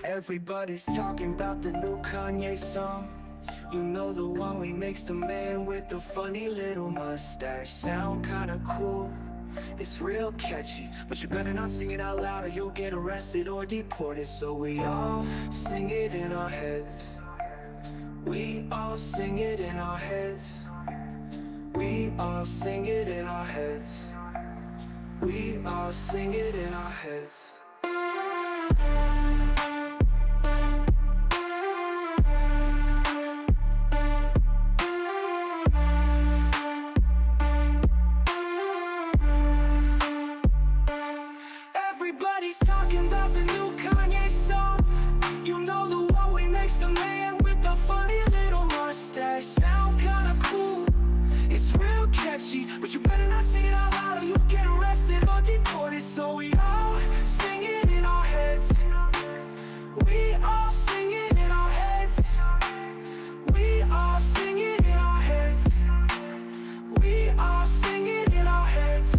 Everybody's talking about the new Kanye song. You know, the one we makes the man with the funny little mustache sound kinda cool. It's real catchy, but you better not sing it out loud or you'll get arrested or deported. So we all sing it in our heads. We all sing it in our heads. We all sing it in our heads. We all sing it in our heads. Everybody's talking about the new Kanye song. You know, the one we makes the man with the funny little mustache sound kinda cool. It's real catchy, but you better not sing it out loud or you'll get arrested or deported. So we all sing it in our heads. We all sing it in our heads. We all sing it in our heads. We all sing it in our heads.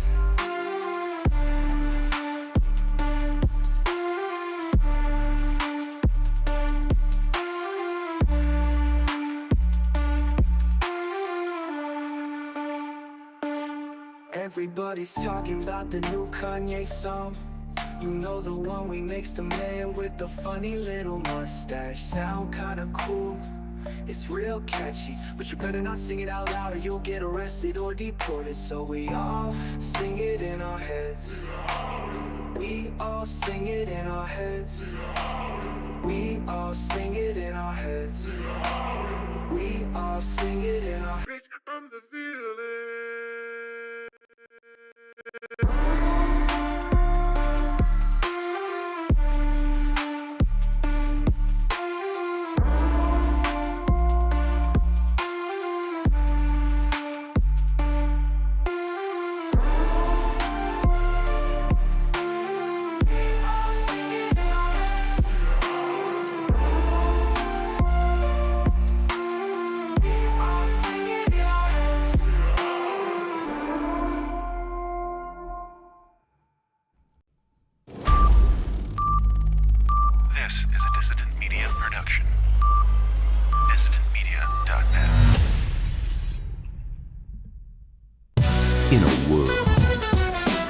Everybody's talking about the new Kanye song. You know, the one we makes the man with the funny little mustache sound kinda cool. It's real catchy, but you better not sing it out loud or you'll get arrested or deported. So we all sing it in our heads. We all sing it in our heads. We all sing it in our heads. We all sing it in our heads. I'm the villain. This is a Dissident Media production. DissidentMedia.net. In a world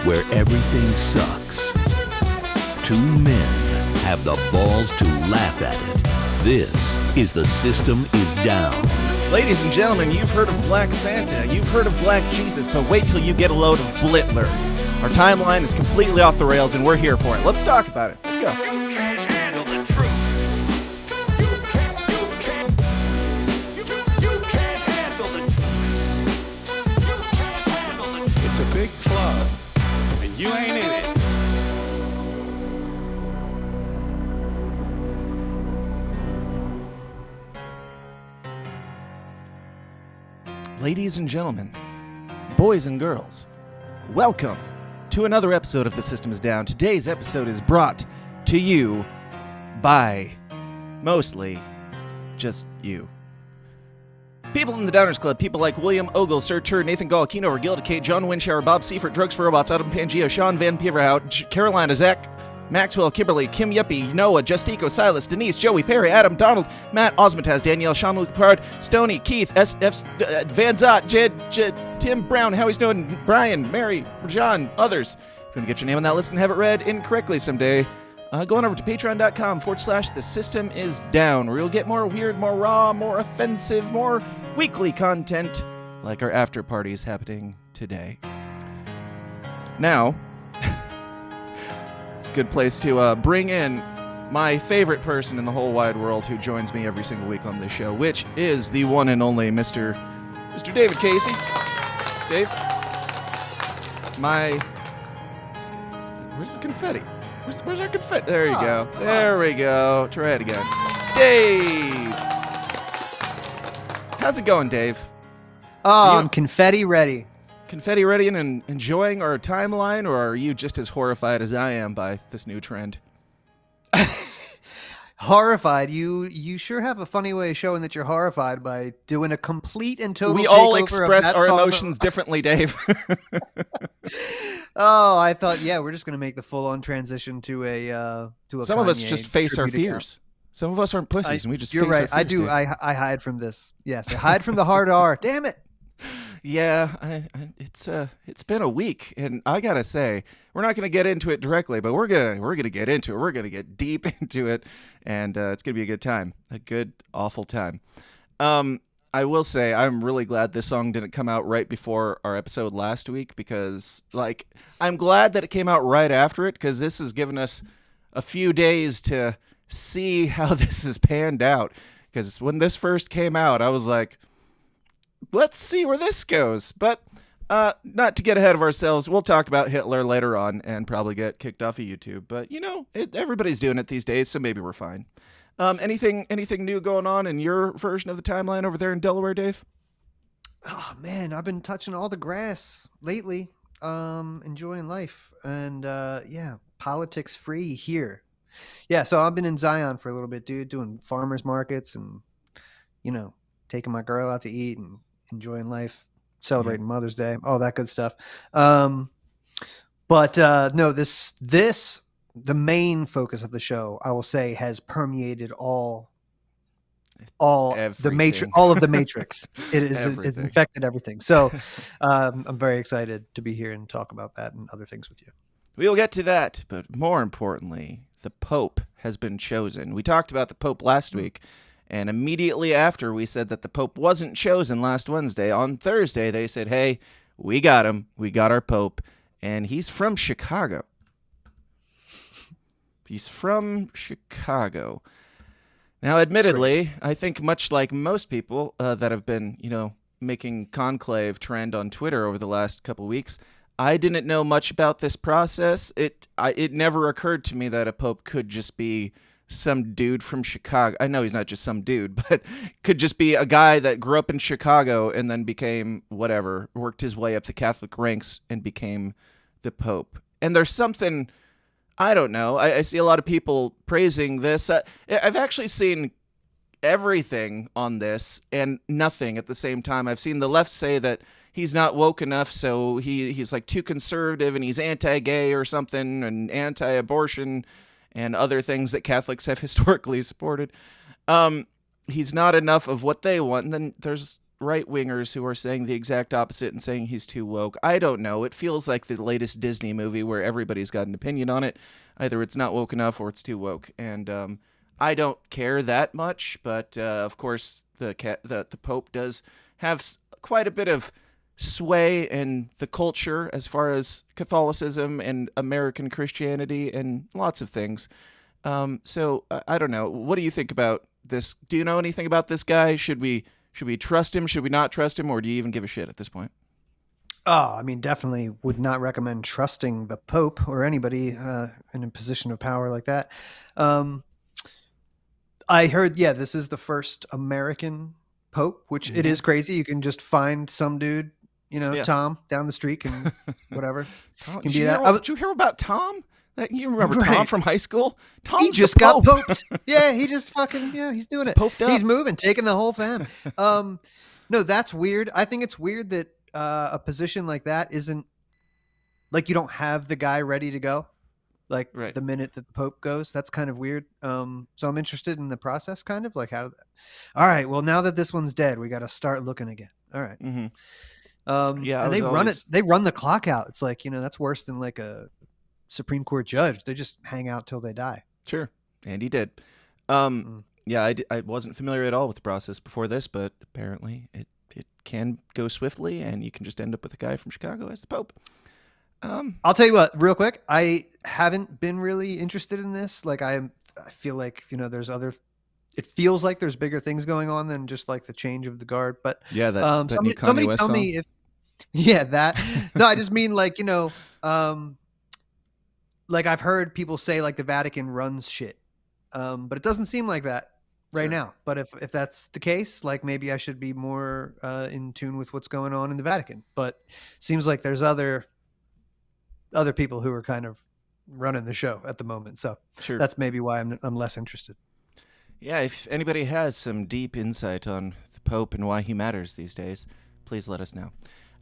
where everything sucks, two men have the balls to laugh at it. This is The System is Down. Ladies and gentlemen, you've heard of Black Santa, you've heard of Black Jesus, but wait till you get a load of Blitler. Our timeline is completely off the rails and we're here for it. Let's talk about it. Let's go. You can't handle the truth. You can't handle the truth. You can't handle the truth. It's a big club, and you ain't in it. Ladies and gentlemen, boys and girls, welcome to another episode of The System is Down. Today's episode is brought to you by mostly just you. People in the Downers Club, people like William Ogle, Sir Tur, Nathan Gall, Keno Regilda, Kate, John Winshower, Bob Seifert, Drugs for Robots, Adam Pangea, Sean Van Peverhout, Carolina, Zach, Maxwell, Kimberly, Kim Yuppie, Noah, Justico, Silas, Denise, Joey, Perry, Adam, Donald, Matt, Osmotaz, Danielle, Sean Luke Pard, Stoney, Keith, SF, Van Zott, Jed, Tim Brown, Howie Snowden, Brian, Mary, John, others. If you want to get your name on that list and have it read incorrectly someday, go on over to patreon.com/The System is Down, where you'll get more weird, more raw, more offensive, more weekly content like our after parties happening today. Now, it's a good place to bring in my favorite person in the whole wide world who joins me every single week on this show, which is the one and only Mr. David Casey. Dave, where's the confetti? Where's our confetti? There you go. There we go. Try it again. Dave! How's it going, Dave? Oh, I'm confetti ready. Confetti ready and enjoying our timeline, or are you just as horrified as I am by this new trend? horrified. You sure have a funny way of showing that you're horrified by doing a complete and total. We all takeover express of that our song. emotions differently, Dave. Oh, I thought, yeah, we're just gonna make the full-on transition to a Some of us Kanye just face our tribute account. fears. Some of us aren't pussies, and we just You're face our right. fears. I do. Dave. I hide from this. Yes, I hide from the hard R. Damn it. Yeah, it's been a week, and I gotta say, we're not gonna get into it directly, but we're gonna get into it. We're gonna get deep into it, and it's gonna be a good time, a good awful time. I will say I'm really glad this song didn't come out right before our episode last week because, like, I'm glad that it came out right after it because this has given us a few days to see how this has panned out. Because when this first came out, I was like, let's see where this goes. But not to get ahead of ourselves, we'll talk about Hitler later on and probably get kicked off of YouTube. But, you know, everybody's doing it these days, so maybe we're fine. Anything new going on in your version of the timeline over there in Delaware, Dave? Oh man, I've been touching all the grass lately. Enjoying life, and yeah, politics free here. Yeah, so I've been in Zion for a little bit, dude, doing farmers markets and, you know, taking my girl out to eat and enjoying life, celebrating Mother's Day, all that good stuff. But no, this the main focus of the show, I will say, has permeated all the matrix, all of the matrix. It's infected everything. So I'm very excited to be here and talk about that and other things with you. We will get to that, but more importantly, the Pope has been chosen. We talked about the Pope last week, and immediately after we said that the Pope wasn't chosen last Wednesday, on Thursday they said, hey, we got him. We got our Pope, and he's from Chicago. He's from Chicago. Now, admittedly, I think much like most people that have been, you know, making conclave trend on Twitter over the last couple weeks, I didn't know much about this process. It never occurred to me that a pope could just be some dude from Chicago. I know he's not just some dude, but could just be a guy that grew up in Chicago and then became whatever, worked his way up the Catholic ranks and became the pope. And there's something, I don't know. I see a lot of people praising this. I've actually seen everything on this and nothing at the same time. I've seen the left say that he's not woke enough, so he's like too conservative and he's anti-gay or something and anti-abortion and other things that Catholics have historically supported. He's not enough of what they want. And then there's right-wingers who are saying the exact opposite and saying he's too woke. I don't know. It feels like the latest Disney movie where everybody's got an opinion on it. Either it's not woke enough or it's too woke. And I don't care that much, but of course the Pope does have quite a bit of sway in the culture as far as Catholicism and American Christianity and lots of things. So I don't know. What do you think about this? Do you know anything about this guy? Should we trust him? Should we not trust him? Or do you even give a shit at this point? Oh, I mean, definitely would not recommend trusting the Pope or anybody in a position of power like that. I heard, this is the first American Pope, which it is crazy. You can just find some dude, Tom down the street and whatever. Tom, can did be that. Did you hear about Tom? You remember Tom from high school? Tom's he just got poped. Yeah, he just fucking, he's doing it. Poped up. He's moving, taking the whole fam. No, that's weird. I think it's weird that a position like that isn't, like, you don't have the guy ready to go. Like the minute that the Pope goes, that's kind of weird. So I'm interested in the process, kind of like all right, well, now that this one's dead, we got to start looking again. All right. Mm-hmm. And they run the clock out. It's like, that's worse than like a Supreme Court judge. They just hang out till they die. Sure. And he did. Yeah, I wasn't familiar at all with the process before this, but apparently it can go swiftly and you can just end up with a guy from Chicago as the Pope. I'll tell you what, real quick, I haven't been really interested in this. Like I feel like, it feels like there's bigger things going on than just like the change of the guard. But yeah, that somebody tell me if, no, I just mean like, like I've heard people say like the Vatican runs shit. But it doesn't seem like that right now. But if that's the case, like maybe I should be more in tune with what's going on in the Vatican. But seems like there's other people who are kind of running the show at the moment. So that's maybe why I'm less interested. Yeah, if anybody has some deep insight on the Pope and why he matters these days, please let us know.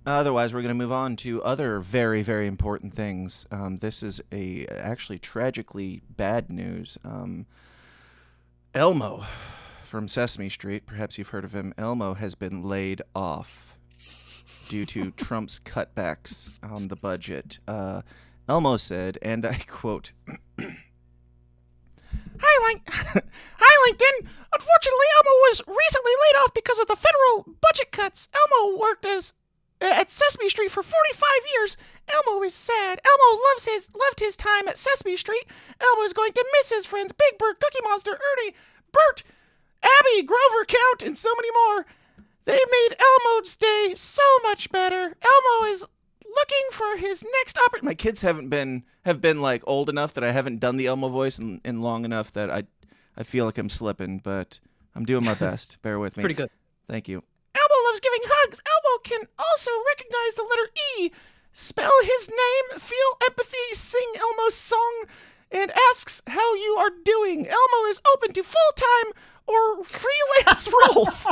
Otherwise, we're going to move on to other very, very important things. This is actually tragically bad news. Elmo from Sesame Street, perhaps you've heard of him. Elmo has been laid off due to Trump's cutbacks on the budget. Elmo said, and I quote, Hi, LinkedIn. Unfortunately, Elmo was recently laid off because of the federal budget cuts. Elmo worked at Sesame Street for 45 years. Elmo is sad. Elmo loved his time at Sesame Street. Elmo is going to miss his friends Big Bird, Cookie Monster, Ernie, Bert, Abby, Grover, Count, and so many more. They made Elmo's day so much better. Elmo is looking for his next opportunity. My kids have been like old enough that I haven't done the Elmo voice in long enough that I feel like I'm slipping, but I'm doing my best. Bear with me. Pretty good. Thank you. Elmo loves giving hugs. Elmo can also recognize the letter E, spell his name, feel empathy, sing Elmo's song, and asks how you are doing. Elmo is open to full-time or freelance roles.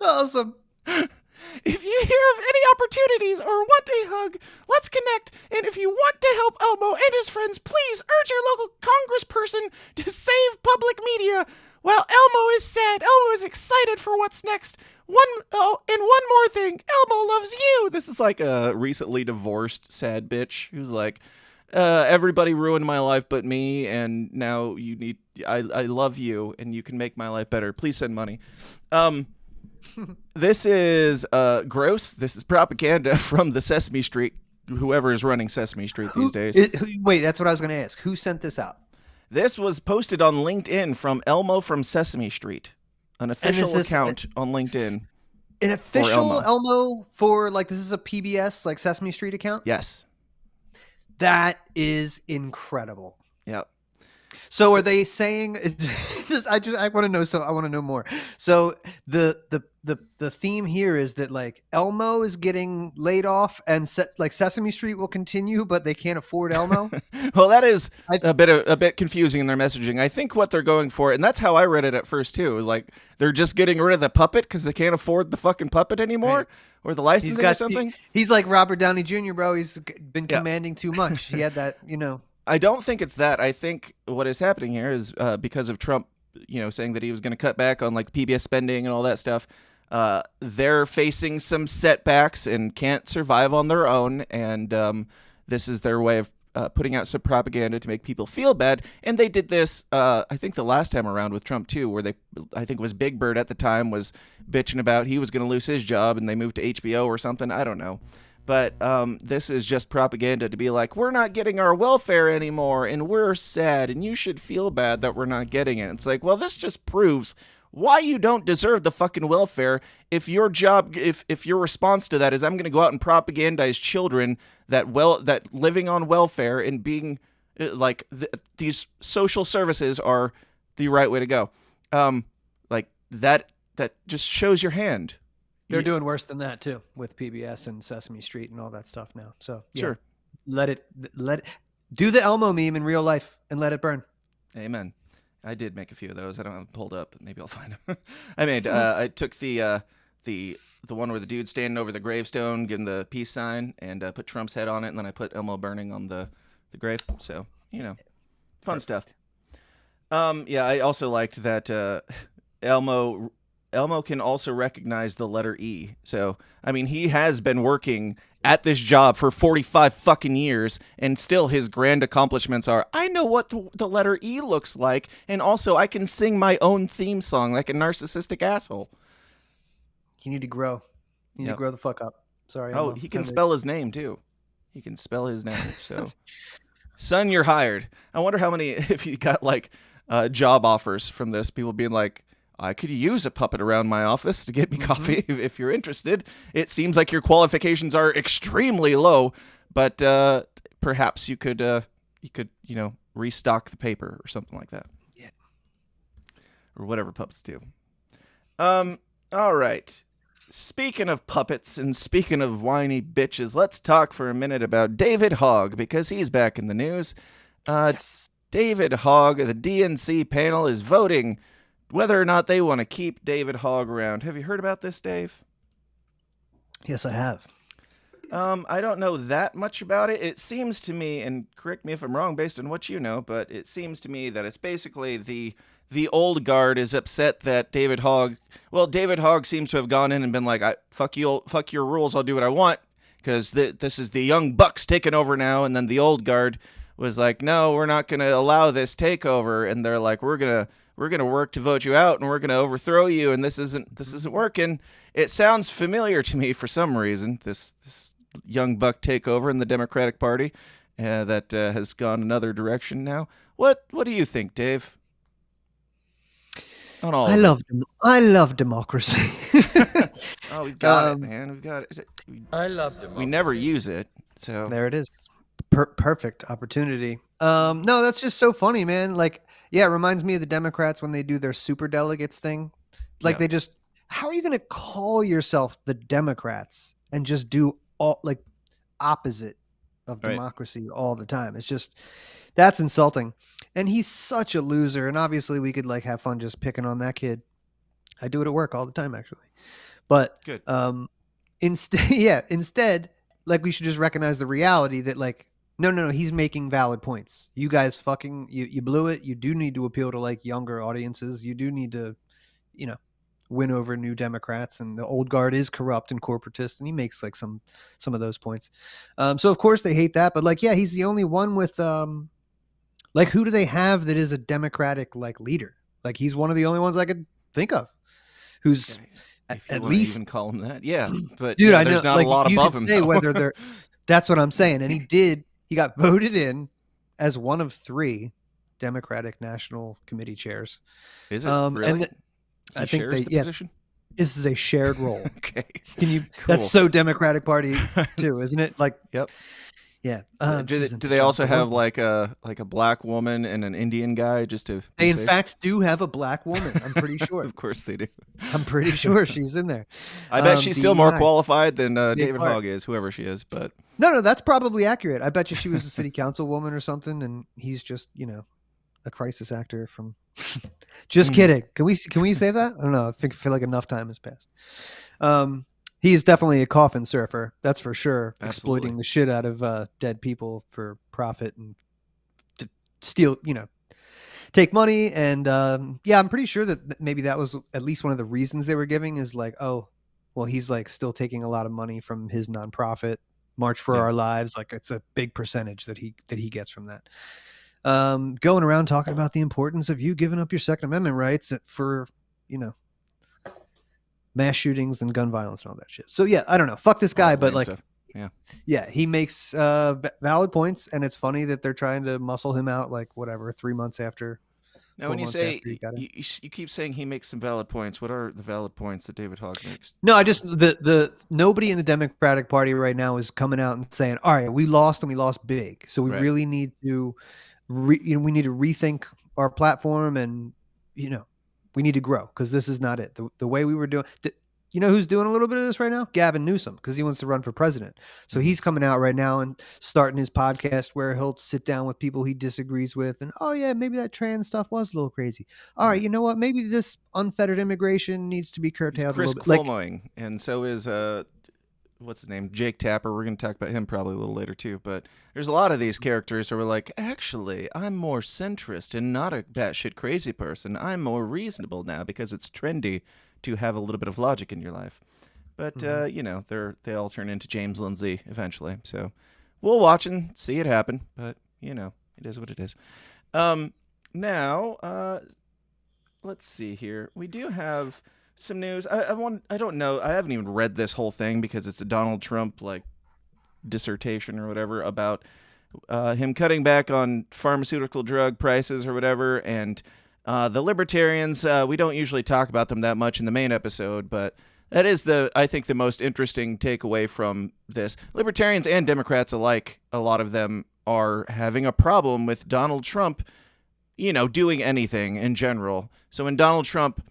Awesome. If you hear of any opportunities or want a hug, let's connect. And if you want to help Elmo and his friends, please urge your local congressperson to save public media. While Elmo is sad, Elmo is excited for what's next. And one more thing, Elmo loves you. This is like a recently divorced sad bitch who's like, everybody ruined my life but me, and now I love you, and you can make my life better. Please send money. This is gross. This is propaganda from the Sesame Street, whoever is running Sesame Street these days. Wait, that's what I was going to ask. Who sent this out? This was posted on LinkedIn from Elmo from Sesame Street, an official account on LinkedIn. An official Elmo for, like, this is a PBS, like, Sesame Street account? Yes. That is incredible. Yep. So are they saying this? I want to know. So I want to know more. So the theme here is that, like, Elmo is getting laid off, and like Sesame Street will continue, but they can't afford Elmo. Well, that is a bit confusing in their messaging. I think what they're going for, and that's how I read it at first too, is like they're just getting rid of the puppet because they can't afford the fucking puppet anymore, right, or the licensing or something. He's like Robert Downey Jr., bro. He's been commanding too much. He had that, you know. I don't think it's that. I think what is happening here is because of Trump, saying that he was going to cut back on, like, PBS spending and all that stuff. They're facing some setbacks and can't survive on their own, and this is their way of putting out some propaganda to make people feel bad. And they did this, I think, the last time around with Trump too, where I think it was Big Bird at the time was bitching about he was going to lose his job, and they moved to HBO or something. I don't know. But this is just propaganda to be like, we're not getting our welfare anymore, and we're sad, and you should feel bad that we're not getting it. It's like, well, this just proves why you don't deserve the fucking welfare if your job, if your response to that is I'm going to go out and propagandize children that living on welfare and being like these social services are the right way to go. Like that just shows your hand. They're doing worse than that too with PBS and Sesame Street and all that stuff now. So yeah, sure, let it do the Elmo meme in real life and let it burn. Amen. I did make a few of those. I don't have them pulled up. Maybe I'll find them. I took the one where the dude's standing over the gravestone, giving the peace sign, and put Trump's head on it, and then I put Elmo burning on the grave. So, fun Perfect. stuff. Yeah, I also liked that Elmo can also recognize the letter E. So, I mean, he has been working at this job for 45 fucking years, and still his grand accomplishments are, I know what the letter E looks like, and also I can sing my own theme song like a narcissistic asshole. You need to grow. You need to grow the fuck up. Sorry. Oh, he can spell his name, too. He can spell his name, so... Son, you're hired. I wonder how many, if you got, like, job offers from this, people being like, I could use a puppet around my office to get me coffee if you're interested. It seems like your qualifications are extremely low, but perhaps you could restock the paper or something like that. Yeah. Or whatever puppets do. All right. Speaking of puppets and speaking of whiny bitches, let's talk for a minute about David Hogg, because he's back in the news. Yes. David Hogg, the DNC panel is voting whether or not they want to keep David Hogg around. Have you heard about this, Dave? Yes, I have. I don't know that much about it. It seems to me, and correct me if I'm wrong based on what you know, but it seems to me that it's basically the old guard is upset that David Hogg seems to have gone in and been like, fuck your rules, I'll do what I want, because this is the young bucks taking over now, and then the old guard was like, no, we're not going to allow this takeover, and they're like, we're going to work to vote you out, and we're going to overthrow you, and this isn't working. It sounds familiar to me for some reason, this young buck takeover in the Democratic Party that has gone another direction now. What do you think, Dave? On all I love democracy. Oh, we've got it, man. We've got it. I love democracy. We never use it, so There it is. Perfect opportunity. No, that's just so funny, man. Like, yeah, it reminds me of the Democrats when they do their super delegates thing. Like, Yeah. how are you going to call yourself the Democrats and just do all like opposite of Right. democracy all the time? It's just, that's insulting. And he's such a loser. And obviously we could like have fun just picking on that kid. I do it at work all the time, actually. But Good. instead, like, we should just recognize the reality that like, no, he's making valid points. You guys fucking, you blew it. You do need to appeal to like younger audiences. You do need to, win over new Democrats, and the old guard is corrupt and corporatist, and he makes like some of those points. So of course they hate that, but like, yeah, he's the only one with like, who do they have that is a Democratic like leader? Like, he's one of the only ones I could think of who's If you at wanna least even call him that, yeah. But dude, I know, there's not like, a lot you above could him. say though. whether they're that's what I'm saying. And he got voted in as one of 3 Democratic National Committee chairs. Is it and really? I think shares the position. this is a shared role. Okay. Can you? Cool. That's so Democratic Party too, isn't it? Like, Yep. yeah. Do they also have like a black woman and an Indian guy just to? They be in safe? fact do have a black woman. I'm pretty sure. Of course they do. I'm pretty sure she's in there. I bet she's still more DEI. qualified than Big David part. Hogg is, whoever she is. But No, that's probably accurate. I bet you she was a city council woman or something, and he's just, a crisis actor from. Just kidding. Can we say that? I don't know. I feel like enough time has passed. He's definitely a coffin surfer. That's for sure. Absolutely. Exploiting the shit out of dead people for profit and to steal, take money. And yeah, I'm pretty sure that maybe that was at least one of the reasons they were giving is like, oh, well, he's like still taking a lot of money from his nonprofit March for Yeah. Our Lives. Like, it's a big percentage that he gets from that. Going around talking about the importance of you giving up your Second Amendment rights for, mass shootings and gun violence and all that shit. So yeah, I don't know. Fuck this guy, all the but lame like, stuff. yeah, he makes valid points, and it's funny that they're trying to muscle him out like whatever 3 months after. Now, 4 when you months say after he got in. you keep saying he makes some valid points, what are the valid points that David Hogg makes? No, I just the nobody in the Democratic Party right now is coming out and saying, all right, we lost and we lost big, so we Right. really need to we need to rethink our platform, and we need to grow, because this is not it. The way we were doing. Who's doing a little bit of this right now? Gavin Newsom, because he wants to run for president. So he's coming out right now and starting his podcast where he'll sit down with people he disagrees with, and oh yeah, maybe that trans stuff was a little crazy. All right, you know what? Maybe this unfettered immigration needs to be He's curtailed a Chris little bit. Like, Cuomoing, and so is what's his name? Jake Tapper. We're going to talk about him probably a little later too. But there's a lot of these characters who are like, actually, I'm more centrist and not a batshit crazy person. I'm more reasonable now because it's trendy to have a little bit of logic in your life. But they all turn into James Lindsay eventually. So we'll watch and see it happen. But it is what it is. Now, let's see here. We do have some news. I don't know. I haven't even read this whole thing because it's a Donald Trump like dissertation or whatever about him cutting back on pharmaceutical drug prices or whatever. And the libertarians, we don't usually talk about them that much in the main episode, but that is I think the most interesting takeaway from this. Libertarians and Democrats alike, a lot of them are having a problem with Donald Trump, doing anything in general. So when Donald Trump,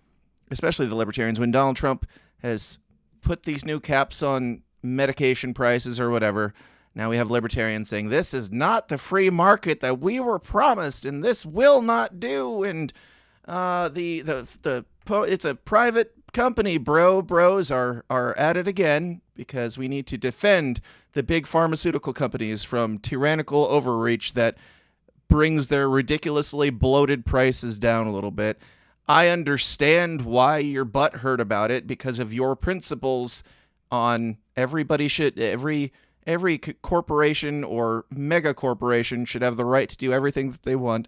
especially the libertarians, when Donald Trump has put these new caps on medication prices or whatever, Now we have libertarians saying this is not the free market that we were promised, and this will not do. And it's a private company, bro. Bros are at it again because we need to defend the big pharmaceutical companies from tyrannical overreach that brings their ridiculously bloated prices down a little bit. I understand why you're butthurt about it because of your principles on every corporation or mega corporation should have the right to do everything that they want.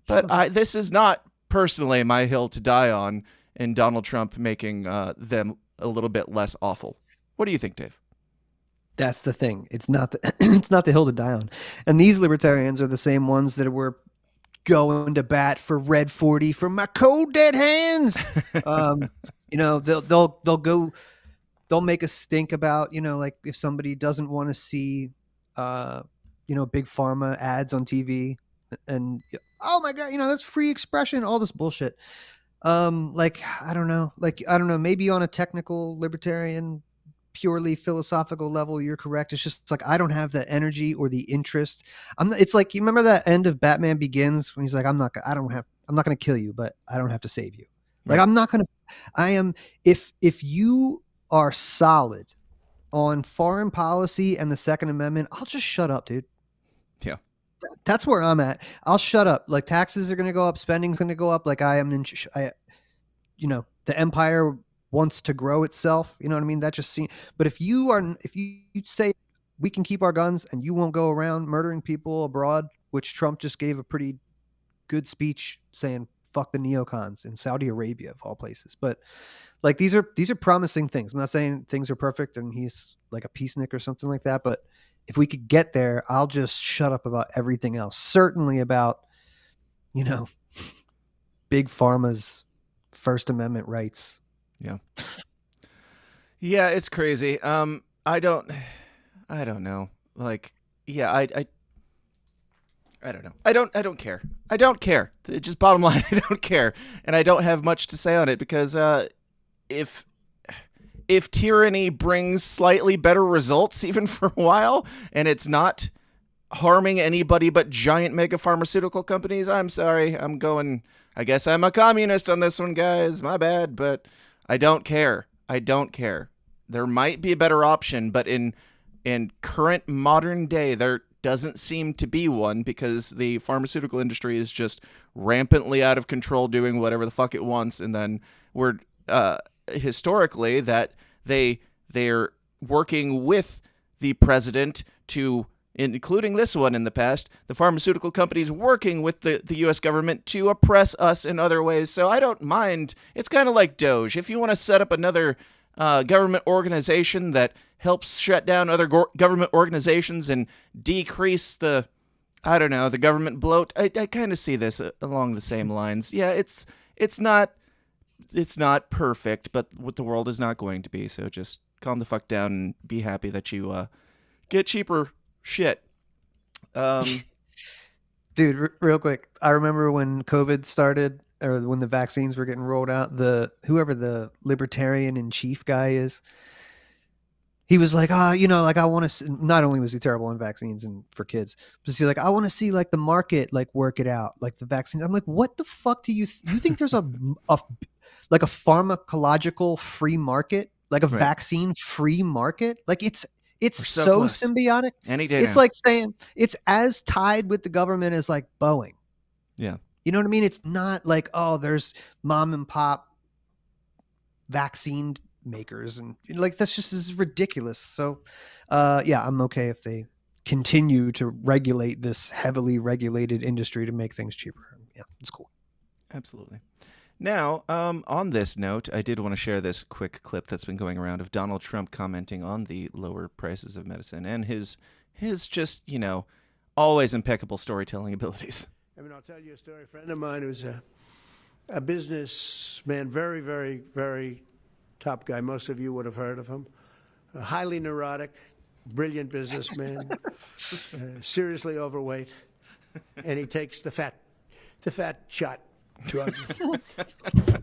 But this is not personally my hill to die on in Donald Trump making them a little bit less awful. What do you think, Dave? That's the thing. It's not the hill to die on. And these libertarians are the same ones that were going to bat for Red 40 for my cold dead hands. They'll make a stink about, like if somebody doesn't want to see, big pharma ads on TV and, oh my God, that's free expression, all this bullshit. I don't know, maybe on a technical libertarian, purely philosophical level, you're correct. It's just like, I don't have the energy or the interest. It's like, you remember that end of Batman Begins when he's like, I'm not going to kill you, but I don't have to save you. Right. Like, if you are solid on foreign policy and the Second Amendment, I'll just shut up, dude. Yeah. That's where I'm at. I'll shut up. Like, taxes are going to go up, spending's going to go up. Like, the empire wants to grow itself. You know what I mean? That just seems, but if you say we can keep our guns and you won't go around murdering people abroad, which Trump just gave a pretty good speech saying, fuck the neocons in Saudi Arabia of all places. But like, these are promising things. I'm not saying things are perfect and he's like a peacenik or something like that, but if we could get there, I'll just shut up about everything else. Certainly about, big pharma's First Amendment rights. Yeah. Yeah, it's crazy. I don't know. Like, yeah, I don't know. I don't care. I don't care. Just bottom line, I don't care. And I don't have much to say on it because if tyranny brings slightly better results even for a while and it's not harming anybody but giant mega pharmaceutical companies, I'm sorry. I guess I'm a communist on this one, guys. My bad, but I don't care. I don't care. There might be a better option, but in current modern day, there doesn't seem to be one because the pharmaceutical industry is just rampantly out of control doing whatever the fuck it wants. And then we're historically that they're working with the president to, including this one in the past, the pharmaceutical companies working with the U.S. government to oppress us in other ways. So I don't mind. It's kind of like Doge. If you want to set up another government organization that helps shut down other government organizations and decrease the government bloat, I kind of see this along the same lines. Yeah, it's not perfect, but what the world is not going to be. So just calm the fuck down and be happy that you get cheaper shit. Dude, real quick, I remember when COVID started, or when the vaccines were getting rolled out, whoever the libertarian in chief guy is, he was like, I want to, not only was he terrible on vaccines and for kids, but he's like, I want to see like the market, like work it out, like the vaccines. I'm like, what the fuck do you think there's a pharmacological free market, like a vaccine free market? Like it's so symbiotic. Any day it's now. Like saying it's as tied with the government as like Boeing. Yeah. You know what I mean? It's not like, oh, there's mom and pop vaccine makers, and like that's just is ridiculous. So I'm okay if they continue to regulate this heavily regulated industry to make things cheaper. Yeah, it's cool. Absolutely. Now, on this note, I did want to share this quick clip that's been going around of Donald Trump commenting on the lower prices of medicine and his just, always impeccable storytelling abilities. I mean, I'll tell you a story. A friend of mine who's a businessman, very, very, very top guy. Most of you would have heard of him. A highly neurotic, brilliant businessman, seriously overweight, and he takes the fat shot drug.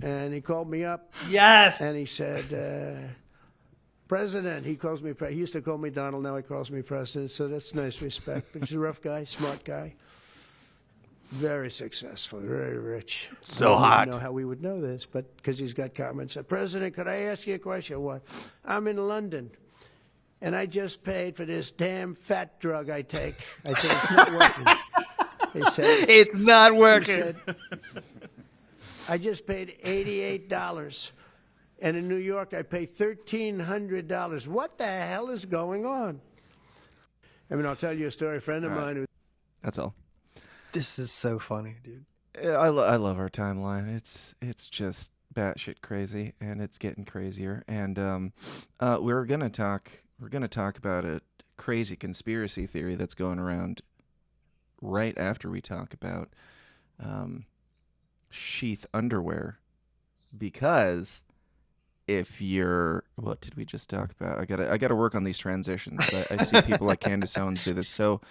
And he called me up. Yes. And he said, President, he calls me. He used to call me Donald. Now he calls me President. So that's nice respect. But he's a rough guy, smart guy, very successful, very rich. So I hot. don't know how we would know this, but because he's got comments. President, could I ask you a question? What? I'm in London, and I just paid for this damn fat drug I take. I said it's not working. He said It's not he working. said, I just paid $88. And in New York, I pay $1,300. What the hell is going on? I mean, I'll tell you a story. A friend of mine who That's all. This is so funny, dude. I love our timeline. It's just batshit crazy, and it's getting crazier. And we're gonna talk about a crazy conspiracy theory that's going around right after we talk about sheath underwear, because if you're, what did we just talk about? I gotta work on these transitions. I see people like Candace Owens do this so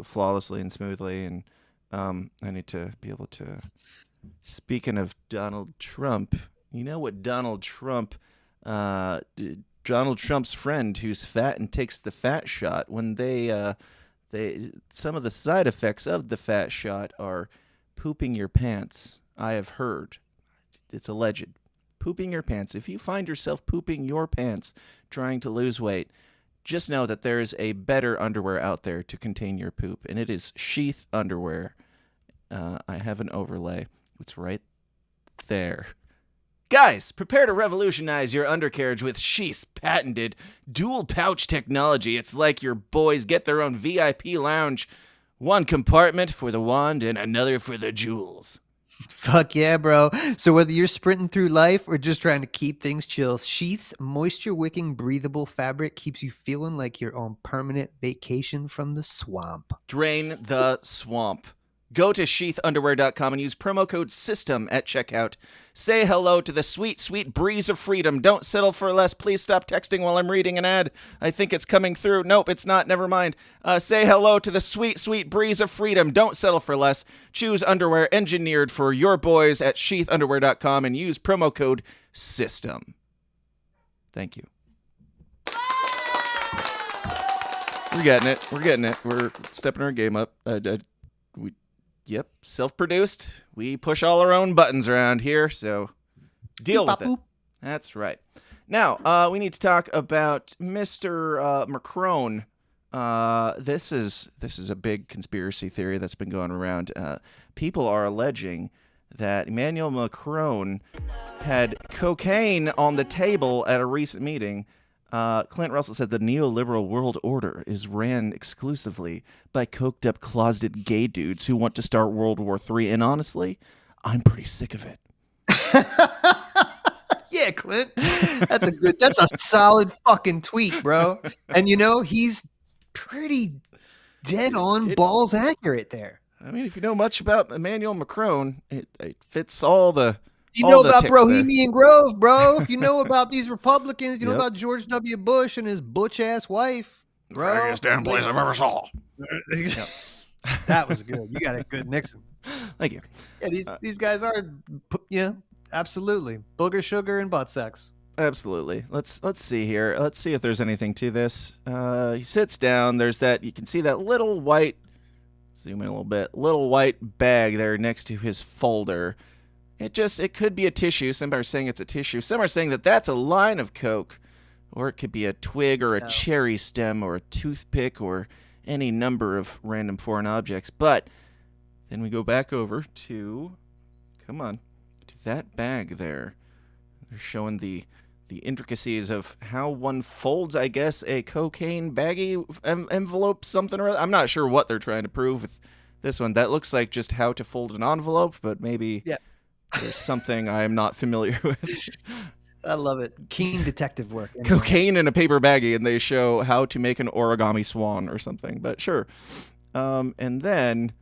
flawlessly and smoothly, and I need to be able to. Speaking of Donald Trump, you know what Donald Trump's friend who's fat and takes the fat shot, when they some of the side effects of the fat shot are pooping your pants. I have heard, it's alleged, pooping your pants. If you find yourself pooping your pants trying to lose weight, just know that there is a better underwear out there to contain your poop, and it is sheath underwear. I have an overlay. It's right there. Guys, prepare to revolutionize your undercarriage with Sheath's patented dual pouch technology. It's like your boys get their own VIP lounge. One compartment for the wand and another for the jewels. Fuck yeah, bro. So whether you're sprinting through life or just trying to keep things chill, Sheath's moisture-wicking, breathable fabric keeps you feeling like you're on permanent vacation from the swamp. Drain the swamp. Go to sheathunderwear.com and use promo code SYSTEM at checkout. Say hello to the sweet, sweet breeze of freedom. Don't settle for less. Please stop texting while I'm reading an ad. I think it's coming through. Nope, it's not. Never mind. Say hello to the sweet, sweet breeze of freedom. Don't settle for less. Choose underwear engineered for your boys at sheathunderwear.com and use promo code SYSTEM. Thank you. We're getting it. We're getting it. We're stepping our game up. Yep, self-produced. We push all our own buttons around here, so deal with it. That's right. Now, we need to talk about Mr. Macron. This is a big conspiracy theory that's been going around. People are alleging that Emmanuel Macron had cocaine on the table at a recent meeting. Clint Russell said the neoliberal world order is ran exclusively by coked-up, closeted gay dudes who want to start World War III, and honestly, I'm pretty sick of it. Yeah, Clint. That's a solid fucking tweet, bro. And you know, he's pretty dead on balls accurate there. I mean, if you know much about Emmanuel Macron, it fits all the... You know about ticks Bohemian Grove, bro. If you know about these Republicans, you know Yep. about George W. Bush and his butch-ass wife, bro. Biggest damn place I've ever saw. That was good. You got a good Nixon. Thank you. Yeah, these guys are, yeah, absolutely. Booger, sugar, and butt sex. Absolutely. Let's see here. Let's see if there's anything to this. He sits down. There's that. You can see that little white. Zoom in a little bit. Little white bag there next to his folder. It could be a tissue. Some are saying it's a tissue. Some are saying that that's a line of coke, or it could be a twig or a cherry stem or a toothpick or any number of random foreign objects. But then we go back over to, to that bag there. They're showing the intricacies of how one folds, I guess, a cocaine baggie envelope, something or other. I'm not sure what they're trying to prove with this one. That looks like just how to fold an envelope, but maybe there's something I am not familiar with. I love it. Keen detective work. Cocaine in a paper baggie, and they show how to make an origami swan or something, but sure. And then,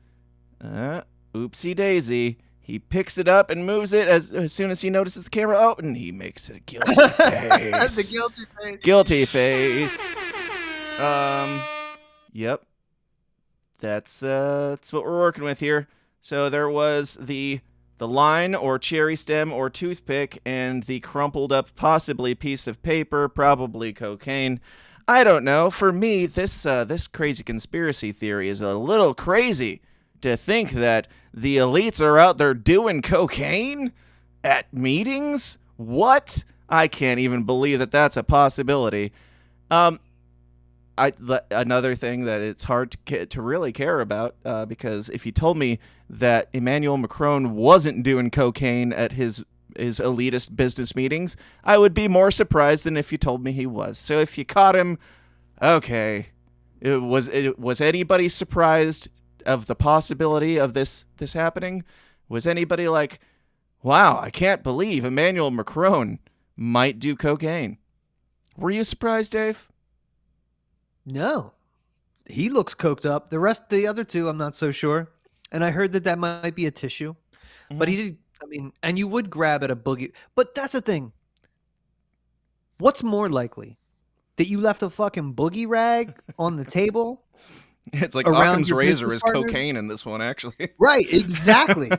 oopsie daisy, he picks it up and moves it as soon as he notices the camera. Oh, and he makes a guilty face. The guilty face. Guilty face. Yep. That's what we're working with here. So there was the the line or cherry stem or toothpick, and the crumpled up possibly piece of paper, probably cocaine. I don't know. For me, this crazy conspiracy theory is a little crazy to think that the elites are out there doing cocaine at meetings. What? I can't even believe that that's a possibility. Another thing that it's hard to really care about, because if you told me that Emmanuel Macron wasn't doing cocaine at his elitist business meetings, I would be more surprised than if you told me he was. So if you caught him, okay. Was anybody surprised of the possibility of this happening? Was anybody like, wow, I can't believe Emmanuel Macron might do cocaine? Were you surprised, Dave? No, he looks coked up. The other two, I'm not so sure. And I heard that might be a tissue, but he did. I mean, and you would grab at a boogie, but that's the thing. What's more likely, that you left a fucking boogie rag on the table? It's like around Occam's your razor business is partners? cocaine in this one, actually. Right, exactly.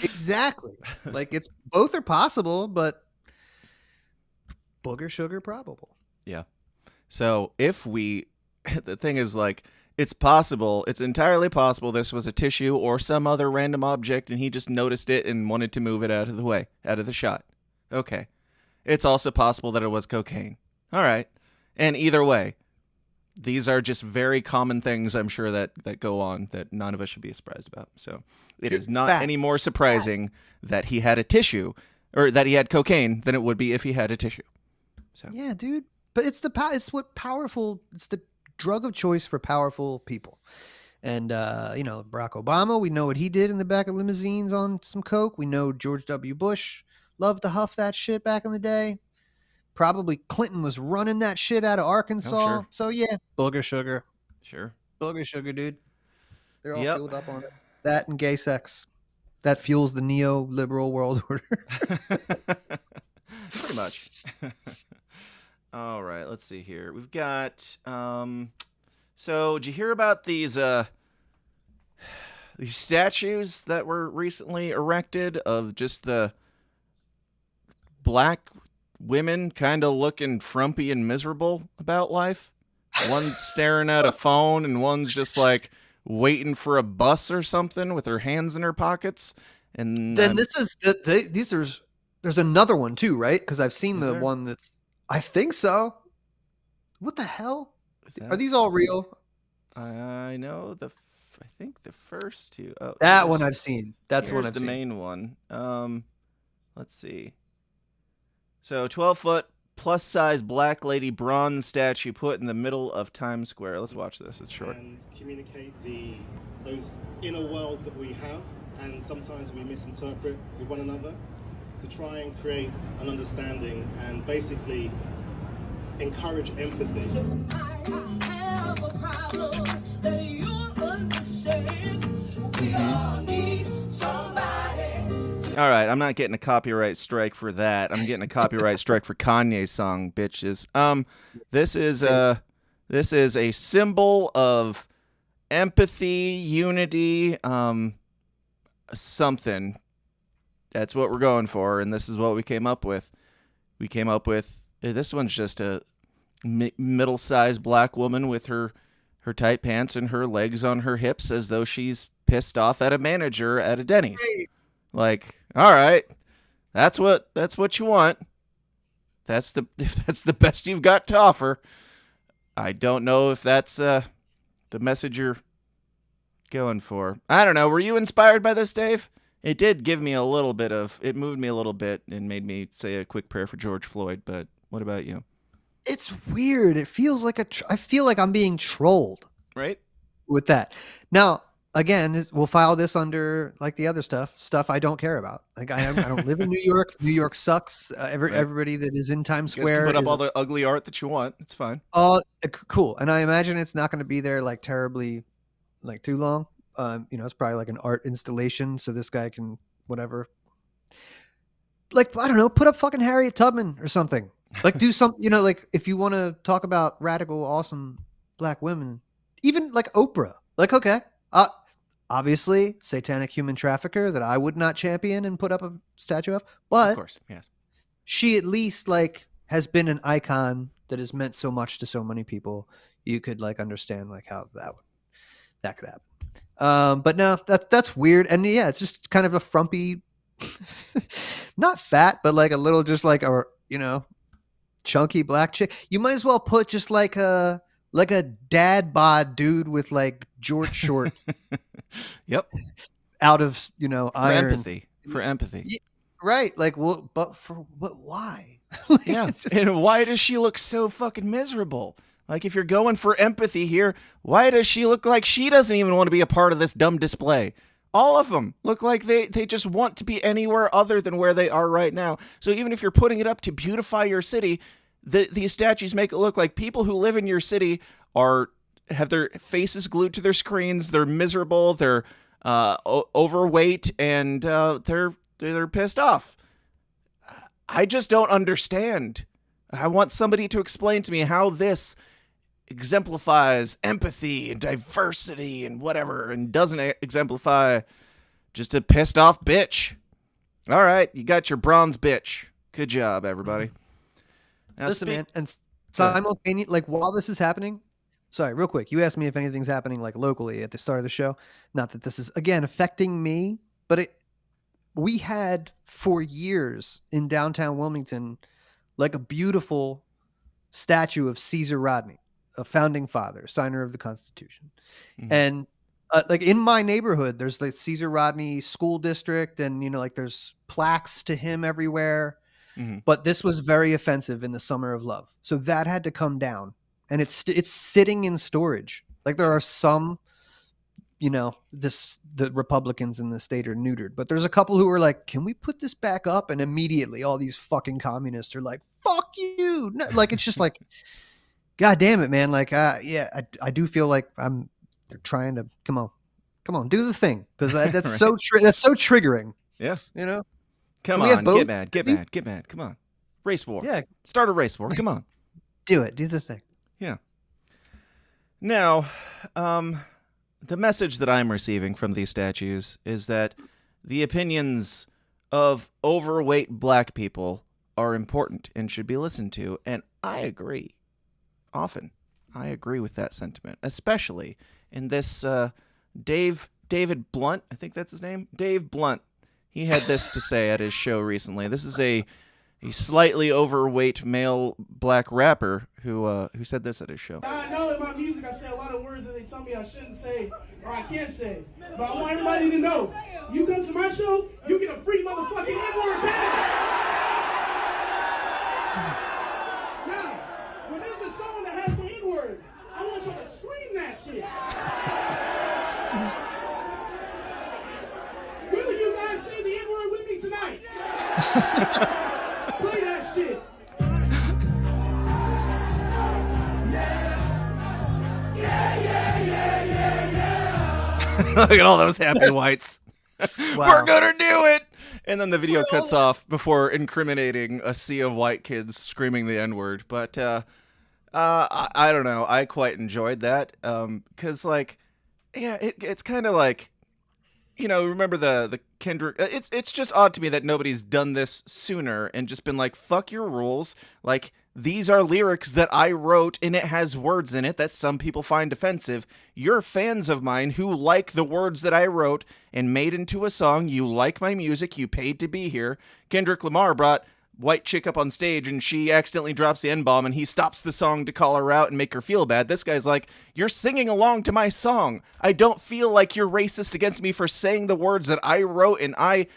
Exactly. Like, it's both are possible, but booger sugar probable. Yeah. So the thing is, like, it's possible, it's entirely possible this was a tissue or some other random object and he just noticed it and wanted to move it out of the way, out of the shot. Okay. It's also possible that it was cocaine. All right. And either way, these are just very common things, I'm sure, that go on that none of us should be surprised about. So it is not any more surprising that he had a tissue or that he had cocaine than it would be if he had a tissue. So Yeah, dude. But it's the drug of choice for powerful people. And, Barack Obama, we know what he did in the back of limousines on some coke. We know George W. Bush loved to huff that shit back in the day. Probably Clinton was running that shit out of Arkansas. Oh, sure. So, yeah, booger sugar. Sure. Booger sugar, dude. They're all Yep. filled up on it. That and gay sex. That fuels the neoliberal world order. Pretty much. All right, let's see here. We've got so did you hear about these statues that were recently erected of just the black women kind of looking frumpy and miserable about life? One's staring at a phone and one's just like waiting for a bus or something with her hands in her pockets. And Then there's another one too, right? Because I've seen the there? one that's, I think so. What the hell? that- Are these all real? I know I think the first two. Oh, That here's- one I've seen. That's the one here's I've the seen. main one. Let's see. So 12-foot plus size black lady bronze statue put in the middle of Times Square. Let's watch this. It's short. And communicate those inner worlds that we have, and sometimes we misinterpret with one another, to try and create an understanding and basically encourage empathy. I have a problem that you'll understand. We all need somebody. All right, I'm not getting a copyright strike for that. I'm getting a copyright strike for Kanye's song, bitches. This is a symbol of empathy, unity, something. That's what we're going for, and this is what we came up with. This one's just a middle-sized black woman with her tight pants and her legs on her hips as though she's pissed off at a manager at a Denny's. Like, all right, that's what you want. If that's the best you've got to offer. I don't know if that's the message you're going for. I don't know. Were you inspired by this, Dave? It did give me it moved me a little bit and made me say a quick prayer for George Floyd, but what about you? It's weird. It feels like I feel like I'm being trolled Right? with that. Now, again, we'll file this under like the other stuff I don't care about. Like I don't live in New York. New York sucks. Everybody that is in Times You guys Square can put up is all the ugly art that you want. It's fine. cool. And I imagine it's not going to be there like terribly, like too long. It's probably like an art installation, so this guy can whatever. Like, I don't know, put up fucking Harriet Tubman or something. Like, do some, like if you want to talk about radical, awesome black women, even like Oprah. Like, okay, obviously satanic human trafficker that I would not champion and put up a statue of, Of but course, yes. she at least like has been an icon that has meant so much to so many people. You could like understand like how that could happen. But no, that's weird. And yeah, it's just kind of a frumpy, not fat, but like a little, just like a, chunky black chick. You might as well put just like a dad bod dude with like George shorts Yep. out of, For iron. empathy. For empathy. Yeah, right. Like, well, but why? Like, Yeah. it's just- And why does she look so fucking miserable? Like, if you're going for empathy here, why does she look like she doesn't even want to be a part of this dumb display? All of them look like they just want to be anywhere other than where they are right now. So even if you're putting it up to beautify your city, these statues make it look like people who live in your city have their faces glued to their screens. They're miserable. They're overweight, and they're pissed off. I just don't understand. I want somebody to explain to me how this exemplifies empathy and diversity and whatever, and doesn't exemplify just a pissed off bitch. All right, you got your bronze bitch. Good job, everybody. Now, Listen, man, and simultaneously, like while this is happening, sorry, real quick, you asked me if anything's happening like locally at the start of the show. Not that this is again affecting me, but we had for years in downtown Wilmington, like a beautiful statue of Caesar Rodney, a founding father, signer of the Constitution. Mhm. And like in my neighborhood, there's the Caesar Rodney school district, and like there's plaques to him everywhere. Mhm. But this was very offensive in the Summer of Love, so that had to come down, and it's sitting in storage. Like there are some, the Republicans in the state are neutered, but there's a couple who are like, "Can we put this back up?" And immediately, all these fucking communists are like, "Fuck you!" No, like it's just like, God damn it, man! Like, yeah, I do feel like they're trying to come on, do the thing, because that's so that's so triggering. Yeah. Come Can we have on, both? get mad. Come on. Race war. Yeah, Start a race war. Come on. do the thing. Yeah. Now, the message that I'm receiving from these statues is that the opinions of overweight black people are important and should be listened to, and I agree. Often, I agree with that sentiment, especially in this David Blunt, I think that's his name, Dave Blunt. He had this to say at his show recently. This is a slightly overweight male black rapper who said this at his show. I know in my music I say a lot of words that they tell me I shouldn't say or I can't say. But I want everybody to know, you come to my show, you get a free motherfucking N-word pass. Now, when there's a song that has the N-word, I want y'all to scream that shit. Will you guys say the N-word with me tonight? Play that shit. Look at all those happy whites. Wow. We're gonna do it. And then the video cuts off before incriminating a sea of white kids screaming the N-word. But I don't know. I quite enjoyed that because, like, yeah, it's kind of like, remember the Kendrick. It's just odd to me that nobody's done this sooner and just been like, fuck your rules. Like, these are lyrics that I wrote, and it has words in it that some people find offensive. You're fans of mine who like the words that I wrote and made into a song. You like my music. You paid to be here. Kendrick Lamar brought white chick up on stage, and she accidentally drops the N-bomb, and he stops the song to call her out and make her feel bad. This guy's like, you're singing along to my song. I don't feel like you're racist against me for saying the words that I wrote and I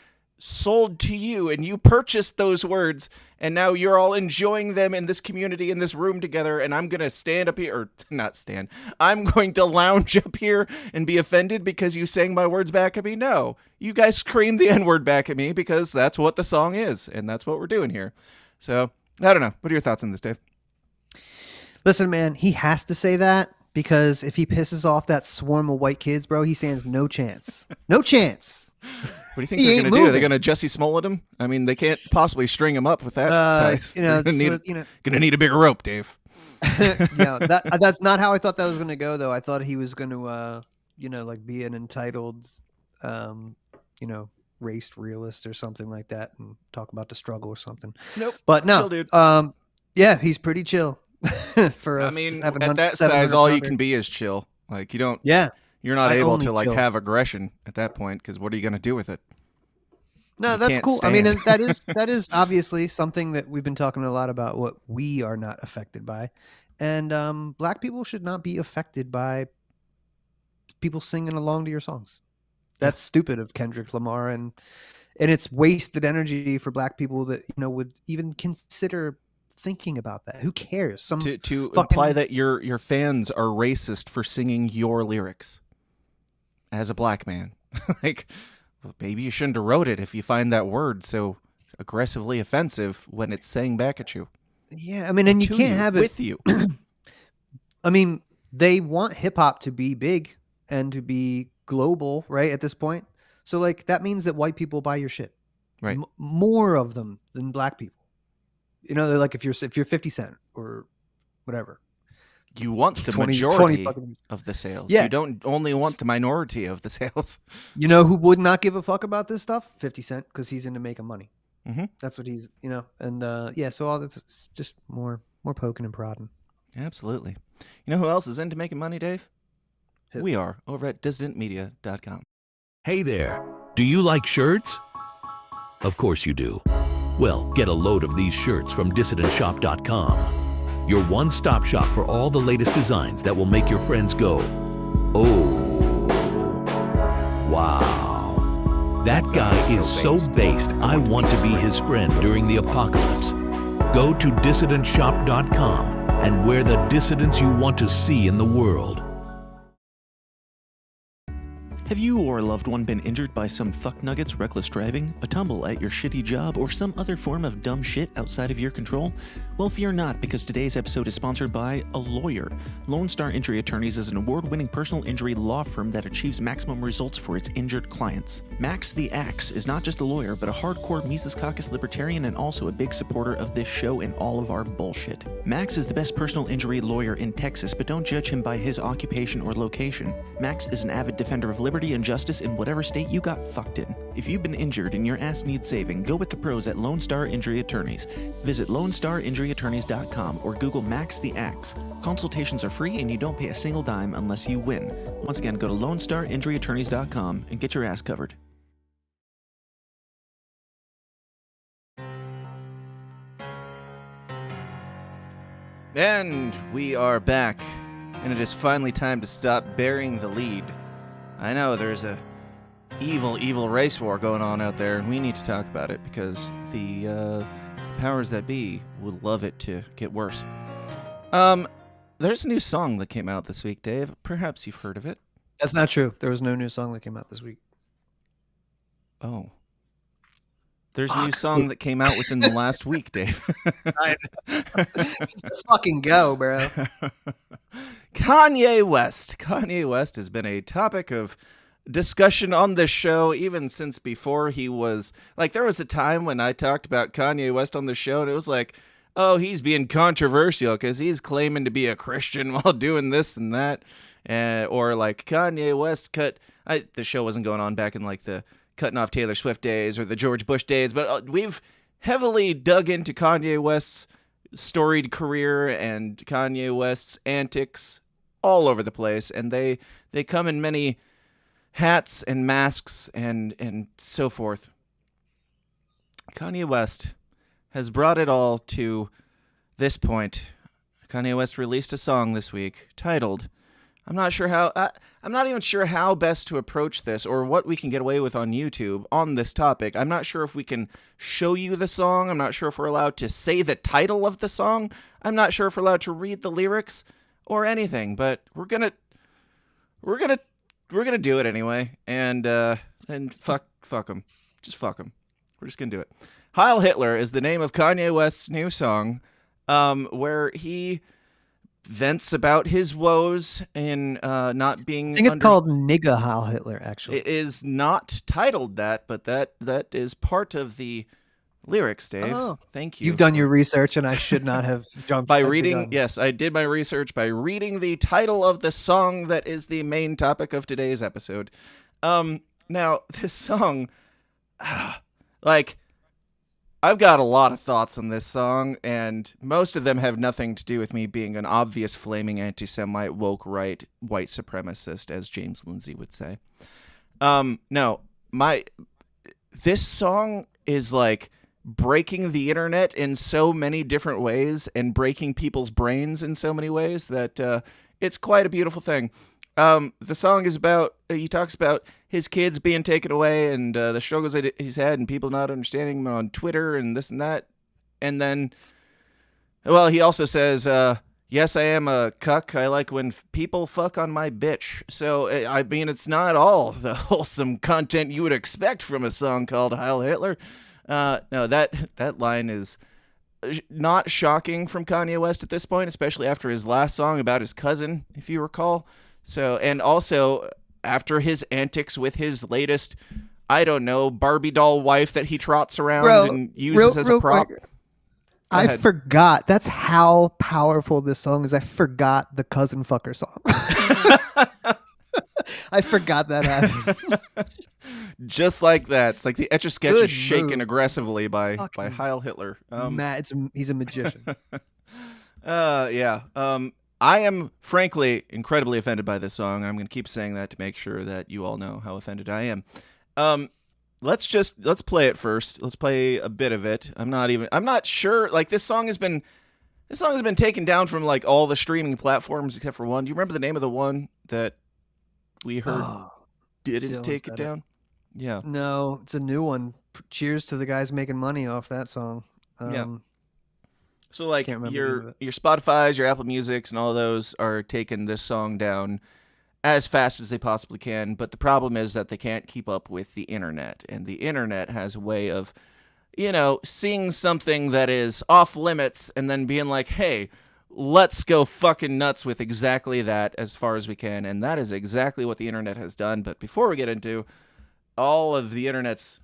sold to you, and you purchased those words, and now you're all enjoying them in this community, in this room together, and I'm gonna stand up here, or not stand, I'm going to lounge up here and be offended because you sang my words back at me? No, you guys screamed the N-word back at me because that's what the song is, and that's what we're doing here. So, I don't know. What are your thoughts on this, Dave? Listen, man, he has to say that, because if he pisses off that swarm of white kids, bro, he stands no chance. No chance. What do you think He they're ain't going to do? They're moving. going to Jesse Smollett him? I mean, they can't possibly string him up with that size. They're gonna need a bigger rope, Dave. That's not how I thought that was going to go, though. I thought he was going to, like be an entitled, raced realist or something like that and talk about the struggle or something. Nope. But no, Chill dude. yeah, he's pretty chill. For us, I mean, having at that 700 size, all you pounder. can be is chill. Like, you don't. Yeah. You're not I able only to like chill. have aggression at that point because what are you going to do with it? No, You that's can't cool. I mean, stand. and that is obviously something that we've been talking a lot about, what we are not affected by. And black people should not be affected by people singing along to your songs. That's stupid of Kendrick Lamar, and it's wasted energy for black people that would even consider thinking about that. Who cares? Some To fucking- imply that your fans are racist for singing your lyrics as a black man. Like, well, maybe you shouldn't have wrote it if you find that word so aggressively offensive when it's saying back at you. Yeah, I mean, and you To can't have it with you. I mean, they want hip hop to be big and to be global, right? At this point, so like that means that white people buy your shit, Right. More of them than black people. They're like if you're 50 Cent or whatever. You want the 20 majority fucking- of the sales. Yeah. You don't only want the minority of the sales. You know who would not give a fuck about this stuff? 50 Cent, because he's into making money. Mhm. That's what he's, and yeah. So all this is just more poking and prodding. Absolutely. You know who else is into making money, Dave? Who? We are over at dissidentmedia.com. Hey there, do you like shirts? Of course you do. Well, get a load of these shirts from dissidentshop.com. Your one-stop shop for all the latest designs that will make your friends go, oh, wow. That guy is so based, I want to be his friend during the apocalypse. Go to dissidentshop.com and wear the dissidents you want to see in the world. Have you or a loved one been injured by some fuck nuggets, reckless driving, a tumble at your shitty job, or some other form of dumb shit outside of your control? Well, fear not, because today's episode is sponsored by a lawyer. Lone Star Injury Attorneys is an award-winning personal injury law firm that achieves maximum results for its injured clients. Max the Axe is not just a lawyer, but a hardcore Mises Caucus libertarian and also a big supporter of this show and all of our bullshit. Max is the best personal injury lawyer in Texas, but don't judge him by his occupation or location. Max is an avid defender of liberty and justice in whatever state you got fucked in. If you've been injured and your ass needs saving, go with the pros at Lone Star Injury Attorneys. Visit LoneStarInjuryAttorneys.com or Google Max the Axe. Consultations are free and you don't pay a single dime unless you win. Once again, go to LoneStarInjuryAttorneys.com and get your ass covered. And we are back, and it is finally time to stop burying the lead. I know there's a evil race war going on out there, and we need to talk about it because the powers that be would love it to get worse. There's a new song that came out this week, Dave. Perhaps you've heard of it. That's not true. There was no new song that came out this week. Oh. There's a new song that came out within the last week, Dave. Let's fucking go, bro. Kanye West. Kanye West has been a topic of discussion on this show even since before he was... Like, there was a time when I talked about Kanye West on the show, and it was like, oh, he's being controversial because he's claiming to be a Christian while doing this and that. Or, like, Kanye West the show wasn't going on back in, like, the cutting off Taylor Swift days or the George Bush days, but we've heavily dug into Kanye West's storied career and Kanye West's antics all over the place, and they come in many hats and masks and so forth. Kanye West has brought it all to this point. Kanye West released a song this week titled, I'm not even sure how best to approach this or what we can get away with on YouTube on this topic. I'm not sure if we can show you the song. I'm not sure if we're allowed to say the title of the song. I'm not sure if we're allowed to read the lyrics or anything, but we're gonna do it anyway. And then fuck them. Just fuck them. We're just gonna do it. Heil Hitler is the name of Kanye West's new song, where he vents about his woes in not being... I think it's called Nigga Heil Hitler, actually. It is not titled that, but that is part of the lyrics, Dave. Oh. Thank you. You've done for- your research, and I should not have jumped by at the reading. gun. Yes, I did my research by reading the title of the song that is the main topic of today's episode. Now this song, like, I've got a lot of thoughts on this song, and most of them have nothing to do with me being an obvious flaming anti-Semite, woke right, white supremacist, as James Lindsay would say. No, this song is like breaking the internet in so many different ways and breaking people's brains in so many ways that it's quite a beautiful thing. The song is about, he talks about his kids being taken away and the struggles that he's had and people not understanding him on Twitter and this and that. And then, well, he also says, yes, I am a cuck. I like when people fuck on my bitch. So, I mean, it's not all the wholesome content you would expect from a song called Heil Hitler. No, that line is not shocking from Kanye West at this point, especially after his last song about his cousin, if you recall. So, and also after his antics with his latest, I don't know, Barbie doll wife that he trots around and uses as a prop. Quick. I forgot. That's how powerful this song is. I forgot the cousin fucker song. I forgot that happened. Just like that. It's like the Etch-a-Sketch Good is shaken move. aggressively by Heil Hitler. Matt, he's a magician. Yeah. I am frankly incredibly offended by this song. I'm going to keep saying that to make sure that you all know how offended I am. Let's play it first. Let's play a bit of it. I'm not sure. Like, this song has been taken down from like all the streaming platforms except for one. Do you remember the name of the one that we heard didn't take it down? Yeah. No, it's a new one. Cheers to the guys making money off that song. Yeah. So like Can't remember the your name of it. your Spotify's, your Apple Music's, and all those are taking this song down as fast as they possibly can. But the problem is that they can't keep up with the internet, and the internet has a way of, seeing something that is off limits and then being like, hey, let's go fucking nuts with exactly that as far as we can. And that is exactly what the internet has done. But before we get into all of the internet's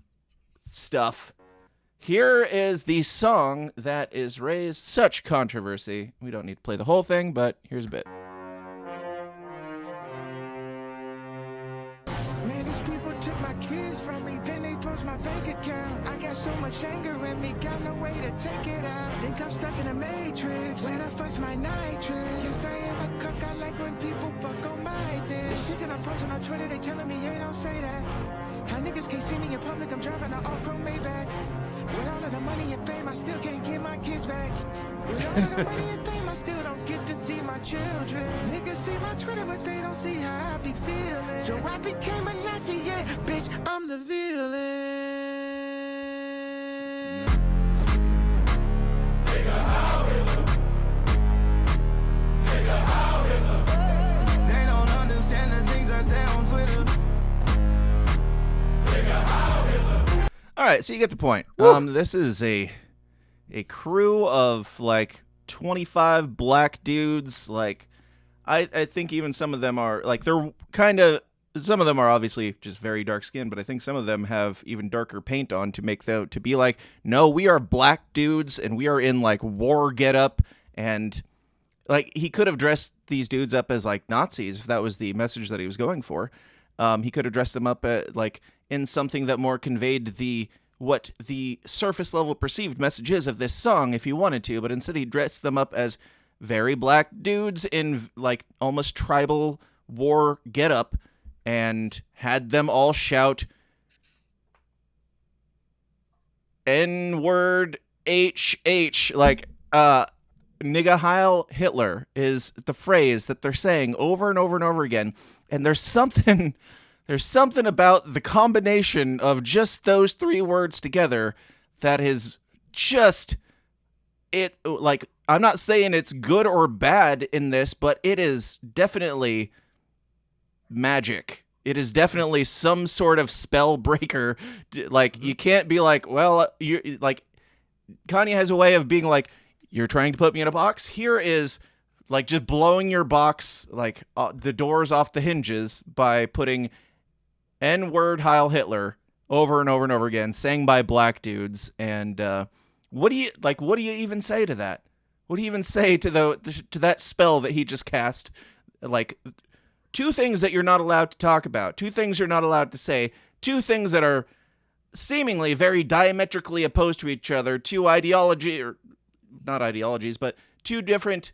stuff, here is the song that is raised such controversy. We don't need to play the whole thing, but here's a bit. Man, these people took my kids from me, then they post my bank account. I got so much anger in me, got no way to take it out. Think I'm stuck in a matrix, when I fuss my nitrous. Yes, I am a cook, I like when people fuck on my bitch. The shit that I'm posting on Twitter, they telling me, hey, don't say that. How niggas can't see me in public, I'm driving an all-chrome Maybach. With all of the money and fame, I still can't get my kids back. With all of the money and fame, I still don't get to see my children. Niggas see my Twitter, but they don't see how I be feeling. So I became a Nazi, yeah, bitch, I'm the villain. Nigga, how Hitler? Nigga, how Hitler? They don't understand the things I say on Twitter. Nigga, how Hitler? All right, so you get the point. This is a crew of like 25 black dudes. Like, I think even some of them are like, they're kind of, some of them are obviously just very dark skinned, but I think some of them have even darker paint on to make them to be like, no, we are black dudes and we are in like war getup. And like, he could have dressed these dudes up as like Nazis if that was the message that he was going for. He could have dressed them up like in something that more conveyed what the surface level perceived message is of this song if he wanted to, but instead he dressed them up as very black dudes in like almost tribal war getup and had them all shout N-word H like nigga Heil Hitler is the phrase that they're saying over and over and over again. And there's something about the combination of just those three words together that is just it. Like, I'm not saying it's good or bad in this, but it is definitely magic. It is definitely some sort of spell breaker. Like, you can't be like, well, you like, Kanye has a way of being like, you're trying to put me in a box. Here is like just blowing your box, like the doors off the hinges by putting N-word Heil Hitler over and over and over again, sang by black dudes. And what do you even say to that? What do you even say to that spell that he just cast? Like, two things that you're not allowed to talk about, two things you're not allowed to say, two things that are seemingly very diametrically opposed to each other, two different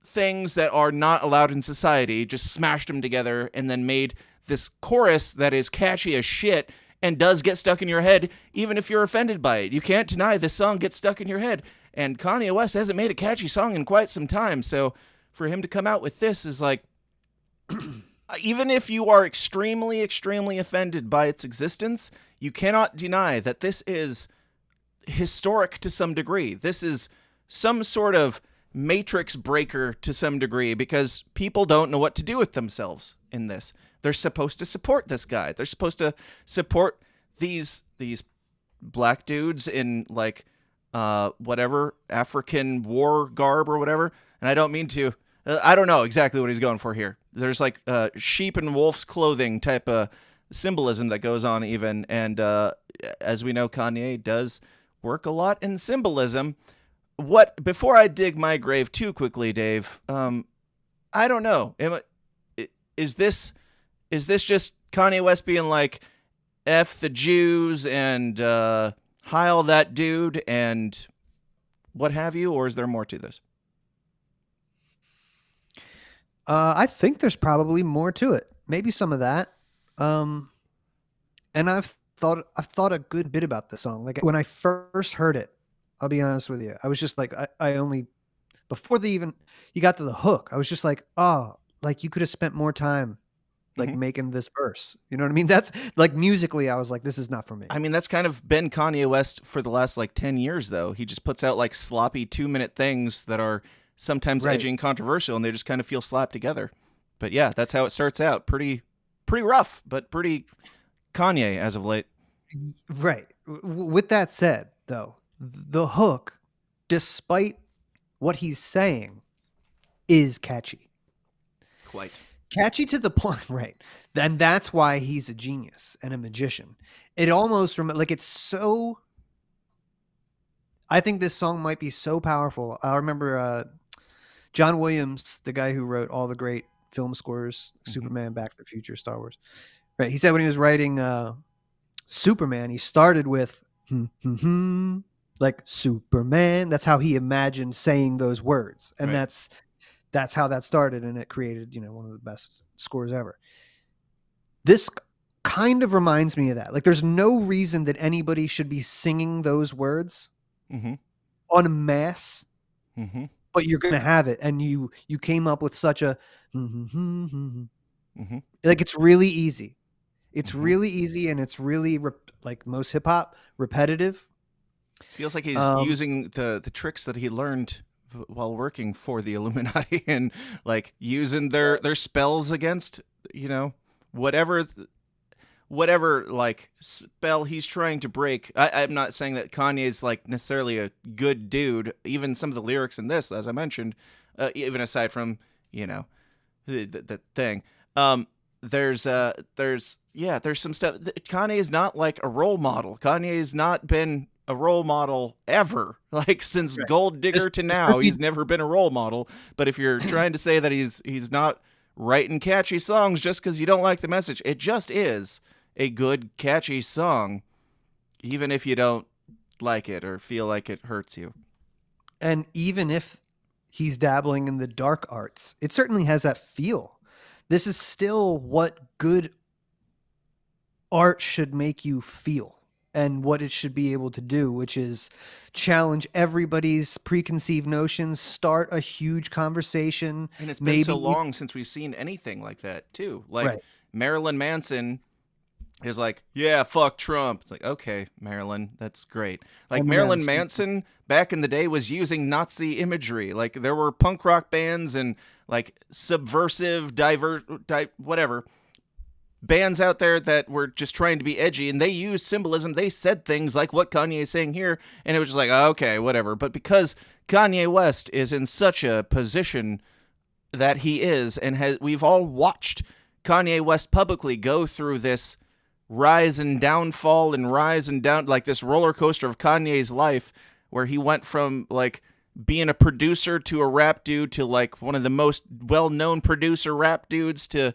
things that are not allowed in society, just smashed them together and then made this chorus that is catchy as shit and does get stuck in your head, even if you're offended by it. You can't deny this song gets stuck in your head. And Kanye West hasn't made a catchy song in quite some time, so for him to come out with this is like, even if you are extremely, extremely offended by its existence, you cannot deny that this is historic to some degree. This is some sort of matrix breaker to some degree, because people don't know what to do with themselves in this. They're supposed to support this guy. They're supposed to support these black dudes in like whatever African war garb or whatever. And I don't mean to. I don't know exactly what he's going for here. There's like sheep and wolf's clothing type of symbolism that goes on even. And as we know, Kanye does work a lot in symbolism. Before I dig my grave too quickly, Dave, I don't know. Is this just Kanye West being like, F the Jews and Heil that dude and what have you? Or is there more to this? I think there's probably more to it. Maybe some of that. And I've thought a good bit about the song. Like when I first heard it, I'll be honest with you, I was just like, I only, before you got to the hook, I was just like, oh, like you could have spent more time like making this verse. You know what I mean? That's like musically, I was like, this is not for me. I mean, that's kind of been Kanye West for the last like 10 years, though. He just puts out like sloppy 2-minute things that are sometimes edgy and controversial, and they just kind of feel slapped together. But yeah, that's how it starts out. Pretty rough, but pretty Kanye as of late. Right. With that said, though, the hook, despite what he's saying, is catchy. Quite. Catchy to the point, right? Then that's why he's a genius and a magician. It almost it's so. I think this song might be so powerful. I remember John Williams, the guy who wrote all the great film scores, Superman, Back to the Future, Star Wars. Right. He said when he was writing Superman, he started with like Superman. That's how he imagined saying those words, and that's how that started, and it created, one of the best scores ever. This kind of reminds me of that. Like, there's no reason that anybody should be singing those words en masse, but you're going to have it, and you came up with such a like, it's really easy. It's really easy, and it's really like most hip hop, repetitive. Feels like he's using the tricks that he learned while working for the Illuminati and like using their spells against, whatever like spell he's trying to break. I'm not saying that Kanye's like necessarily a good dude. Even some of the lyrics in this, as I mentioned, even aside from, the thing, there's some stuff. Kanye is not like a role model. Kanye's not been a role model ever, like since Gold Digger to now. He's never been a role model. But if you're trying to say that he's not writing catchy songs just because you don't like the message, it just is a good catchy song, even if you don't like it or feel like it hurts you. And even if he's dabbling in the dark arts, it certainly has that feel. This is still what good art should make you feel, and what it should be able to do, which is challenge everybody's preconceived notions, start a huge conversation. And it's been so long since we've seen anything like that, too. Like, Marilyn Manson is like, yeah, fuck Trump. It's like, okay, Marilyn, that's great. Like, Marilyn Manson back in the day was using Nazi imagery. Like, there were punk rock bands and, like, subversive, whatever bands out there that were just trying to be edgy, and they used symbolism. They said things like what Kanye is saying here, and it was just like, okay, whatever. But because Kanye West is in such a position that he is, and we've all watched Kanye West publicly go through this rise and downfall and rise and down, like this roller coaster of Kanye's life, where he went from like being a producer to a rap dude to like one of the most well-known producer rap dudes to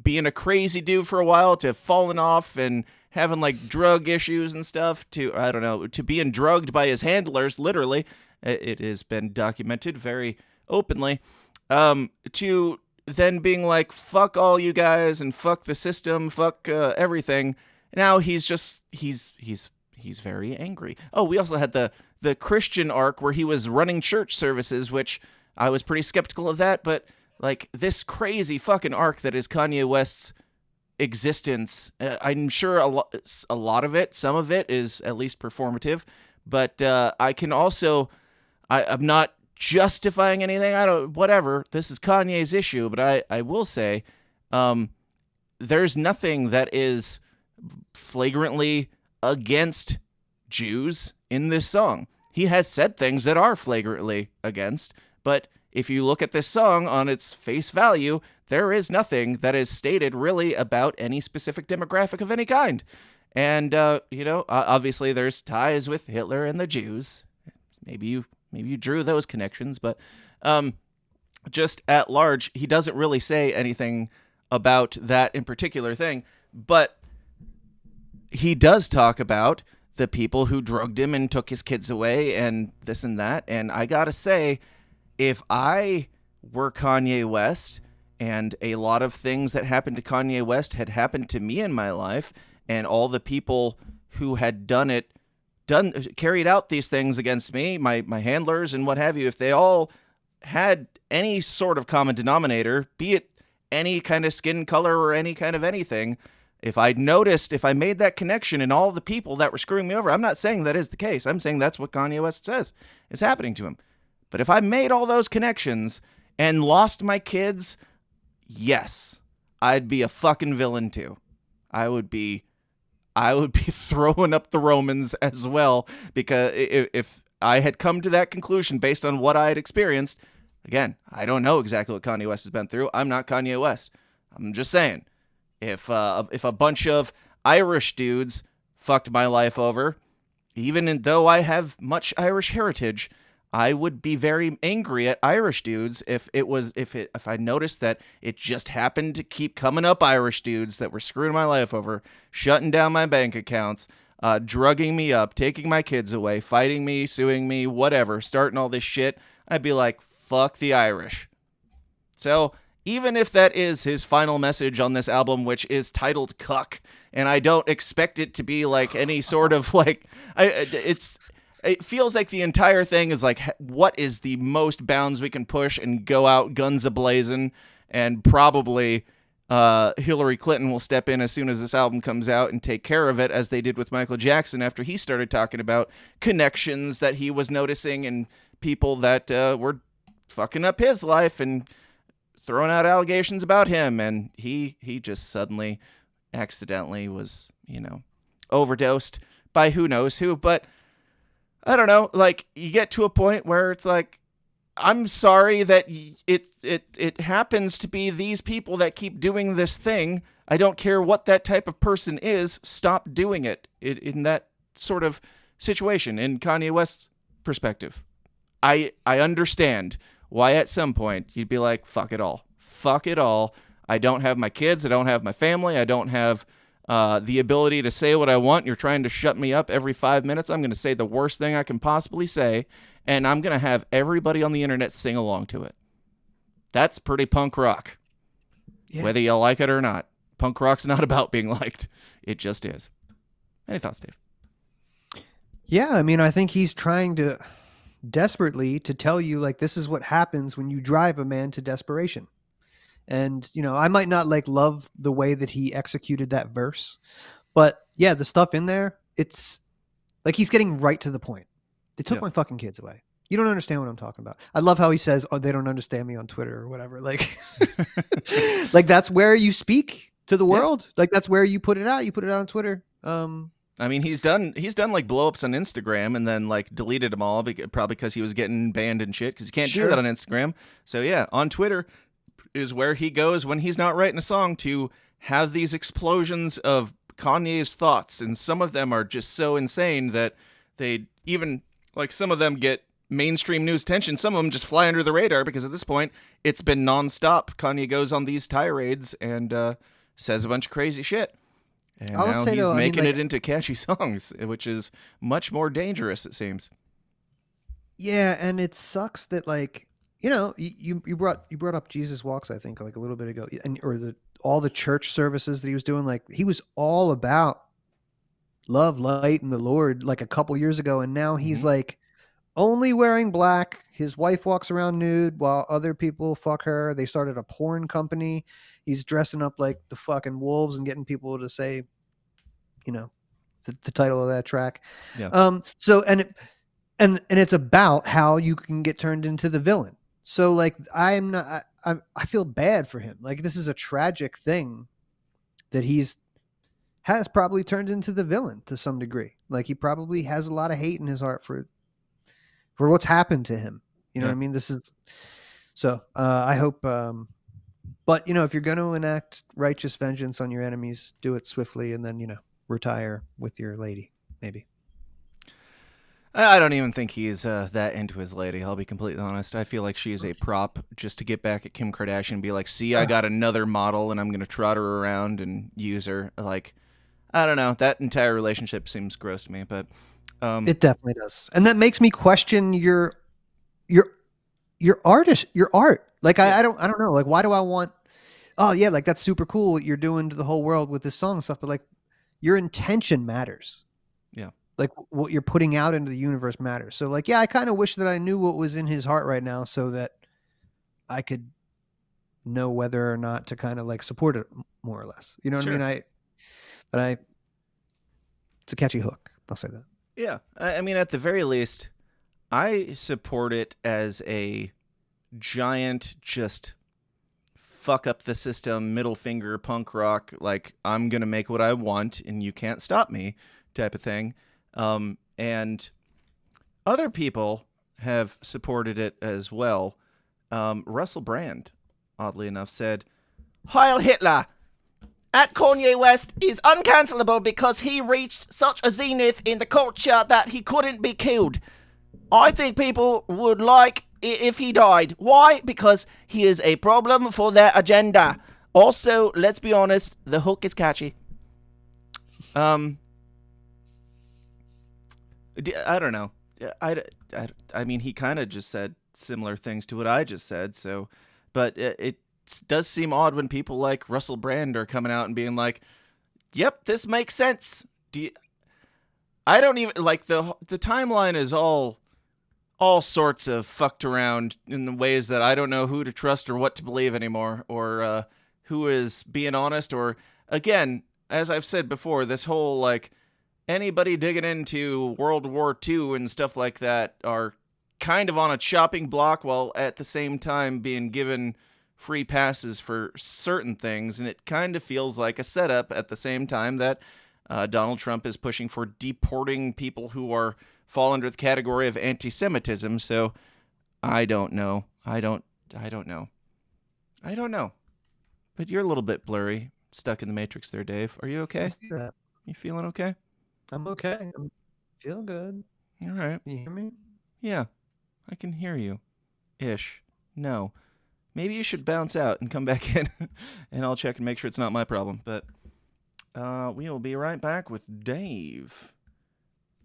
being a crazy dude for a while to falling off and having like drug issues and stuff to, I don't know, to being drugged by his handlers, literally. It has been documented very openly. To then being like, fuck all you guys and fuck the system, fuck everything. Now he's very angry. Oh, we also had the Christian arc where he was running church services, which I was pretty skeptical of that, but like this crazy fucking arc that is Kanye West's existence, I'm sure a lot of it, some of it is at least performative, but I can also, I'm not justifying anything. Whatever. This is Kanye's issue, but I will say, there's nothing that is flagrantly against Jews in this song. He has said things that are flagrantly against, but if you look at this song on its face value, there is nothing that is stated really about any specific demographic of any kind. And, obviously there's ties with Hitler and the Jews. Maybe you drew those connections, but just at large, he doesn't really say anything about that in particular thing. But he does talk about the people who drugged him and took his kids away and this and that. And I gotta say, if I were Kanye West and a lot of things that happened to Kanye West had happened to me in my life, and all the people who had carried out these things against me, my handlers and what have you, if they all had any sort of common denominator, be it any kind of skin color or any kind of anything, if I made that connection in all the people that were screwing me over, I'm not saying that is the case. I'm saying that's what Kanye West says is happening to him. But if I made all those connections and lost my kids, yes, I'd be a fucking villain too. I would be throwing up the Romans as well, because if I had come to that conclusion based on what I had experienced, again, I don't know exactly what Kanye West has been through. I'm not Kanye West. I'm just saying, if a bunch of Irish dudes fucked my life over, even though I have much Irish heritage, I would be very angry at Irish dudes if I noticed that it just happened to keep coming up Irish dudes that were screwing my life over, shutting down my bank accounts, drugging me up, taking my kids away, fighting me, suing me, whatever, starting all this shit. I'd be like, fuck the Irish. So even if that is his final message on this album, which is titled Cuck, and I don't expect it to be like any sort of like, it feels like the entire thing is like, what is the most bounds we can push and go out guns a-blazing, and probably Hillary Clinton will step in as soon as this album comes out and take care of it, as they did with Michael Jackson after he started talking about connections that he was noticing and people that were fucking up his life and throwing out allegations about him, and he just suddenly accidentally was, overdosed by who knows who. But I don't know, like, you get to a point where it's like, I'm sorry that it happens to be these people that keep doing this thing. I don't care what that type of person is. Stop doing it in that sort of situation. In Kanye West's perspective, I understand why at some point you'd be like, fuck it all. Fuck it all. I don't have my kids. I don't have my family. I don't have the ability to say what I want. You're trying to shut me up every 5 minutes. I'm going to say the worst thing I can possibly say, and I'm going to have everybody on the internet sing along to it. That's pretty punk rock. Yeah. Whether you like it or not. Punk rock's not about being liked. It just is. Any thoughts, Dave? Yeah, I mean, I think he's trying to desperately to tell you, like, this is what happens when you drive a man to desperation. And, I might not love the way that he executed that verse, but yeah, the stuff in there, it's like he's getting right to the point. They took my fucking kids away. You don't understand what I'm talking about. I love how he says, "Oh, they don't understand me on Twitter or whatever." Like, like that's where you speak to the world. Yeah. Like that's where you put it out. You put it out on Twitter. I mean, he's done like blow-ups on Instagram and then like deleted them all, probably because he was getting banned and shit, because you can't do that on Instagram. So yeah, on Twitter is where he goes when he's not writing a song to have these explosions of Kanye's thoughts, and some of them are just so insane that they even, like, some of them get mainstream news attention. Some of them just fly under the radar because at this point it's been nonstop. Kanye goes on these tirades and says a bunch of crazy shit. And I would now say, he's though, making it into catchy songs, which is much more dangerous, it seems. Yeah, and it sucks that, like, you know, you brought up Jesus Walks, I think, like a little bit ago, and all the church services that he was doing. Like, he was all about love, light, and the Lord like a couple years ago, and now he's like only wearing black. His wife walks around nude while other people fuck her. They started a porn company. He's dressing up like the fucking wolves and getting people to say, you know, the title of that track. Yeah. So and it's about how you can get turned into the villain. So like I feel bad for him. Like, this is a tragic thing that has probably turned into the villain to some degree. Like, he probably has a lot of hate in his heart for what's happened to him. You know what I mean? This is so I hope but you know, if you're going to enact righteous vengeance on your enemies, do it swiftly and then, you know, retire with your lady, maybe. I don't even think he's that into his lady. I'll be completely honest. I feel like she is a prop just to get back at Kim Kardashian and be like, see, I got another model and I'm going to trot her around and use her. Like, I don't know. That entire relationship seems gross to me, but it definitely does. And that makes me question your art. Like, I don't know. Like, why do I want, oh yeah, like that's super cool what you're doing to the whole world with this song and stuff, but like your intention matters. Yeah. Like what you're putting out into the universe matters. So like, yeah, I kind of wish that I knew what was in his heart right now so that I could know whether or not to kind of like support it more or less. You know what I mean? It's a catchy hook. I'll say that. Yeah. I mean, at the very least, I support it as a giant, just fuck up the system, middle finger punk rock. Like, I'm going to make what I want and you can't stop me type of thing. And other people have supported it as well. Russell Brand, oddly enough, said, Heil Hitler! At Kanye West is uncancelable because he reached such a zenith in the culture that he couldn't be killed. I think people would like it if he died. Why? Because he is a problem for their agenda. Also, let's be honest, the hook is catchy. I don't know. I mean, he kind of just said similar things to what I just said. So, but it does seem odd when people like Russell Brand are coming out and being like, "Yep, this makes sense." I don't even like the timeline is all sorts of fucked around in the ways that I don't know who to trust or what to believe anymore, or who is being honest, or again, as I've said before, this whole like anybody digging into World War II and stuff like that are kind of on a chopping block while at the same time being given free passes for certain things. And it kind of feels like a setup at the same time that Donald Trump is pushing for deporting people who fall under the category of anti-Semitism. So I don't know. I don't know. But you're a little bit blurry, stuck in the Matrix there, Dave. Are you okay? I see that. You feeling okay? I'm okay. I'm feeling good. All right. Can you hear me? Yeah, I can hear you. Ish. No. Maybe you should bounce out and come back in, and I'll check and make sure it's not my problem. But we will be right back with Dave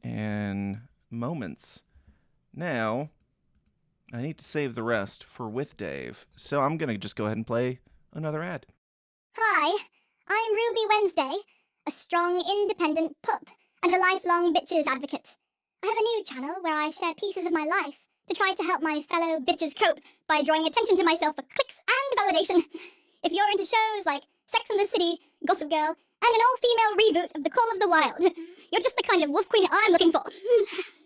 in moments. Now, I need to save the rest for with Dave, so I'm going to just go ahead and play another ad. Hi, I'm Ruby Wednesday, a strong, independent pup and a lifelong bitches advocate. I have a new channel where I share pieces of my life to try to help my fellow bitches cope by drawing attention to myself for clicks and validation. If you're into shows like Sex and the City, Gossip Girl, and an all-female reboot of The Call of the Wild, you're just the kind of wolf queen I'm looking for.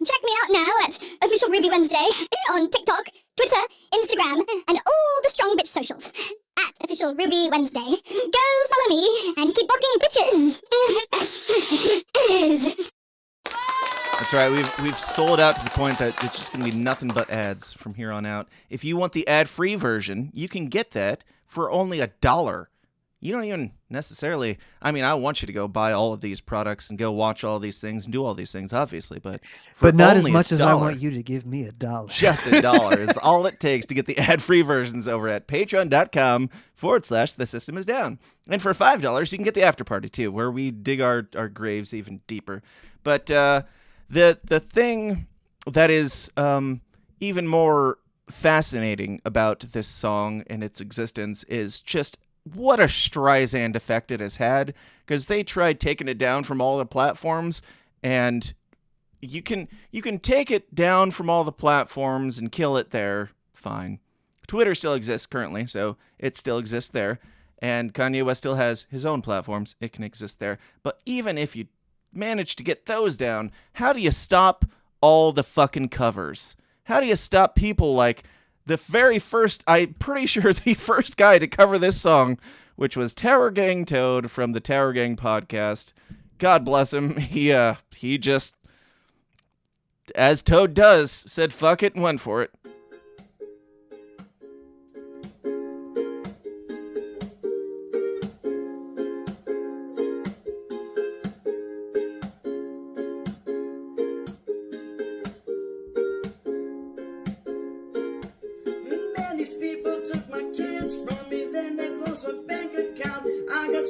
Check me out now at Official Ruby Wednesday on TikTok, Twitter, Instagram, and all the strong bitch socials. At Official Ruby Wednesday. Go follow me and keep blocking bitches. That's right. We've sold out to the point that it's just going to be nothing but ads from here on out. If you want the ad-free version, you can get that for only $1. you don't even necessarily, I mean, I want you to go buy all of these products and go watch all these things and do all these things, obviously, but not as only much as I $1, want you to give me $1. just $1 is all it takes to get the ad-free versions over at patreon.com/The System Is Down. And for $5, you can get the after party too, where we dig our graves even deeper. But the thing that is even more fascinating about this song and its existence is just what a Streisand effect it has had, because they tried taking it down from all the platforms, and you can take it down from all the platforms and kill it there, fine. Twitter still exists currently, so it still exists there, and Kanye West still has his own platforms, it can exist there. But even if you manage to get those down, how do you stop all the fucking covers? How do you stop people like the very first, I'm pretty sure the first guy to cover this song, which was Tower Gang Toad from the Tower Gang podcast. God bless him. He just, as Toad does, said fuck it and went for it.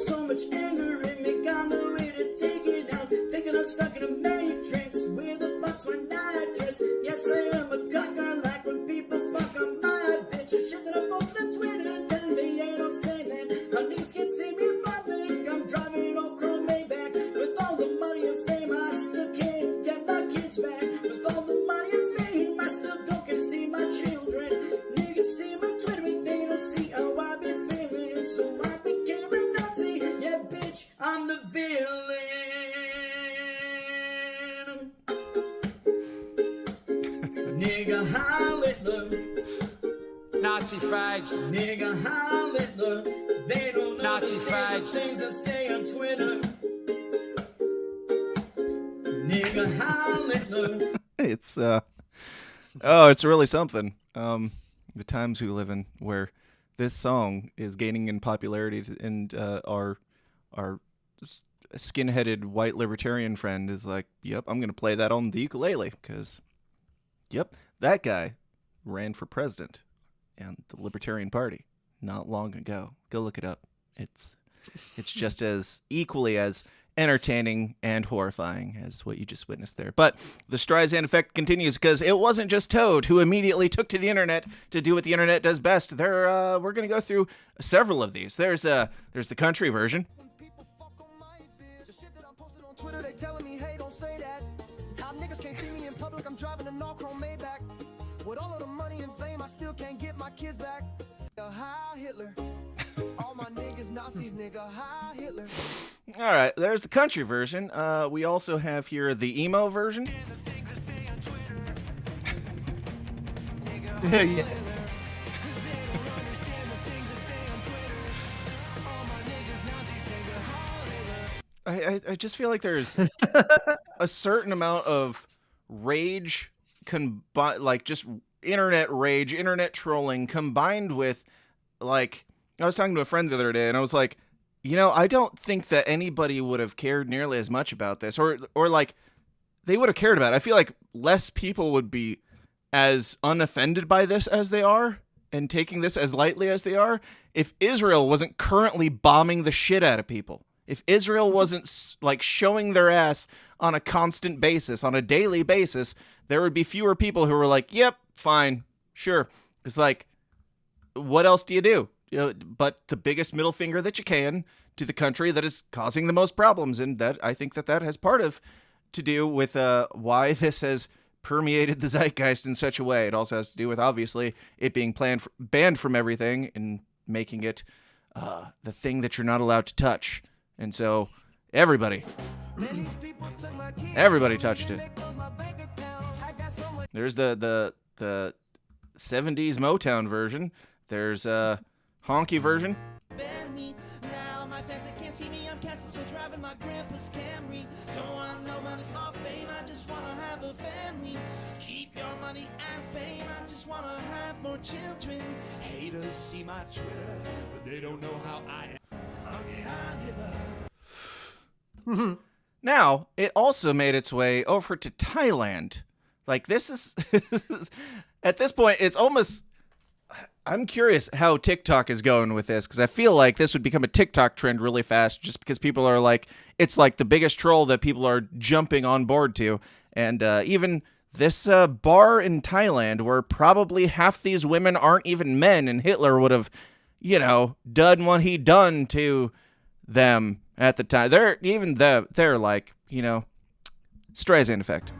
So much anger in me, got no way to take it out. Thinking I'm stuck in a matrix. Where the fuck's my nitrous? Yes, I am a cuck. I like when people fuck on my bitch. The shit that I post on Twitter, tell me I don't say that. Her niece can see me in public. I'm driving an old chrome Maybach. With all the money and fame, I still can't get my kids back. With all the money and fame, I still don't get to see my children. Niggas see my Twitter, but they don't see how I've been feeling. So I became a Nazi. Yeah, bitch, I'm the villain. Nigga, Heil Hitler. Nazi fags. Nigga, Heil Hitler. They don't know Nazi the fags. things I say on Twitter. Nigga, Heil Hitler. It's it's really something. The times we live in, where this song is gaining in popularity, and our skin-headed white libertarian friend is like, yep, I'm gonna play that on the ukulele, because yep, that guy ran for president and the Libertarian Party not long ago. Go look it up. It's just as equally as entertaining and horrifying as what you just witnessed there. But the Streisand effect continues, because it wasn't just Toad who immediately took to the internet to do what the internet does best. We're going to go through several of these. There's the country version. Twitter, they telling me, hey, don't say that. How niggas can't see me in public, I'm driving a no-chrome Maybach. With all of the money and fame, I still can't get my kids back. Heil Hitler. All my niggas Nazis, nigga, Heil Hitler. All right, there's the country version. We also have here the emo version. Yeah. I just feel like there's a certain amount of rage, like just internet rage, internet trolling, combined with, like, I was talking to a friend the other day, and I was like, I don't think that anybody would have cared nearly as much about this, or like, they would have cared about it. I feel like less people would be as unoffended by this as they are, and taking this as lightly as they are, if Israel wasn't currently bombing the shit out of people. If Israel wasn't like showing their ass on a constant basis, on a daily basis, there would be fewer people who were like, yep, fine, sure. It's like, what else do you do? But the biggest middle finger that you can to the country that is causing the most problems. And that, I think that has part of to do with why this has permeated the zeitgeist in such a way. It also has to do with, obviously, it being banned from everything and making it the thing that you're not allowed to touch. And so everybody touched it. There's the 70s Motown version. There's a honky version. Now my fans, they can't see me, I'm catching, so driving my grandpa's Camry. Don't want no money or fame, I just wanna have a family. Keep your money and fame, I just wanna have more children. Haters see my Twitter, but they don't know how I am. Now, it also made its way over to Thailand. Like, this is at this point, it's almost, I'm curious how TikTok is going with this, because I feel like this would become a TikTok trend really fast, just because people are like, it's like the biggest troll that people are jumping on board to. And even this bar in Thailand, where probably half these women aren't even men, and Hitler would have, done what he done to them at the time. They're like, Streisand effect.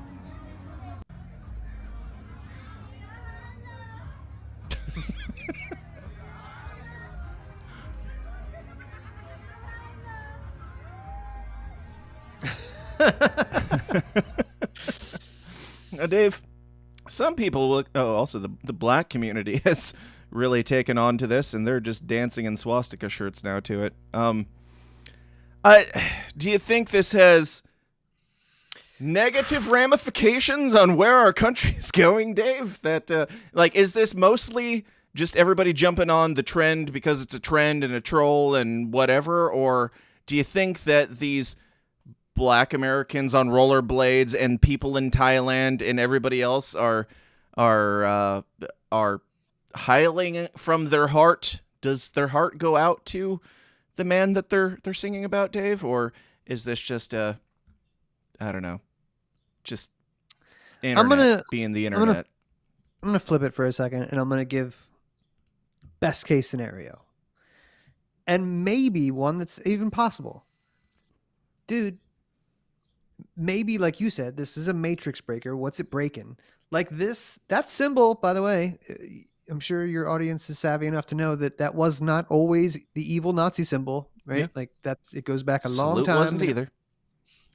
Now, Dave, some people will. Oh, also the black community has really taken on to this, and they're just dancing in swastika shirts now to it. Do you think this has negative ramifications on where our country is going, Dave? That is this mostly just everybody jumping on the trend because it's a trend and a troll and whatever, or do you think that these Black Americans on rollerblades and people in Thailand and everybody else are hailing from their heart? Does their heart go out to the man that they're singing about, Dave, or is this just I don't know, just internet being the internet? I'm gonna flip it for a second, and I'm gonna give best case scenario, and maybe one that's even possible, dude. Maybe, like you said, this is a matrix breaker. What's it breaking? Like that symbol, by the way, I'm sure your audience is savvy enough to know that was not always the evil Nazi symbol, right? Yeah. Like it goes back a long time. Wasn't either.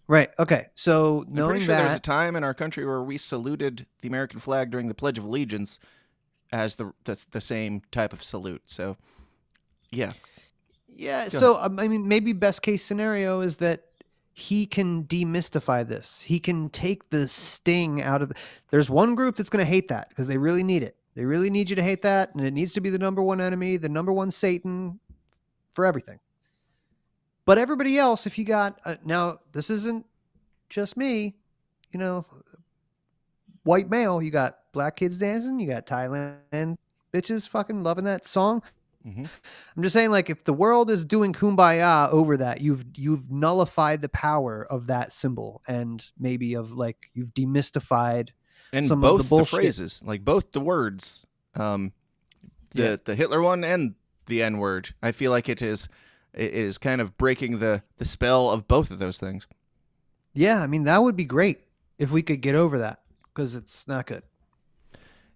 Right. Okay. So I'm pretty sure there's a time in our country where we saluted the American flag during the Pledge of Allegiance as the same type of salute. So, yeah. Yeah. So, I mean, maybe best case scenario is that he can demystify this. He can take the sting out of. There's one group that's going to hate that because they really need it. They really need you to hate that, and it needs to be the number one enemy, the number one Satan for everything. But everybody else, if you got now, this isn't just me, white male. You got black kids dancing. You got Thailand bitches fucking loving that song. Mm-hmm. I'm just saying, like, if the world is doing kumbaya over that, you've nullified the power of that symbol, and maybe of like you've demystified and some both of the bullshit. The phrases, like both the words, the Hitler one and the N word. I feel like it is kind of breaking the spell of both of those things. Yeah, I mean, that would be great if we could get over that, because it's not good.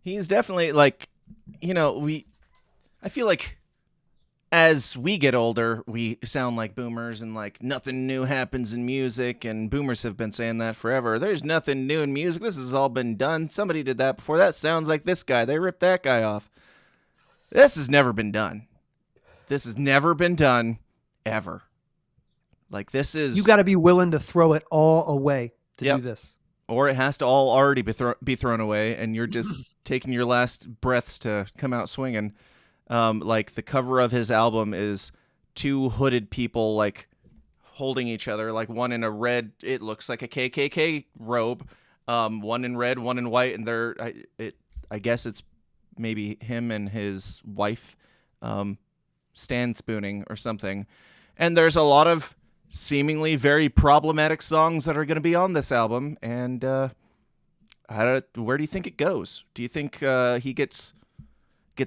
He's definitely like, I feel like as we get older, we sound like boomers, and like nothing new happens in music, and boomers have been saying that forever. There's nothing new in music. This has all been done. Somebody did that before. That sounds like this guy. They ripped that guy off. This has never been done. This has never been done ever. Like, this is... You got to be willing to throw it all away to do this. Or it has to all already be thrown away, and you're just taking your last breaths to come out swinging. Like, the cover of his album is two hooded people, like, holding each other, like one in a red, it looks like a KKK robe, one in red, one in white, and I guess it's maybe him and his wife stand spooning or something. And there's a lot of seemingly very problematic songs that are going to be on this album, and where do you think it goes? Do you think he gets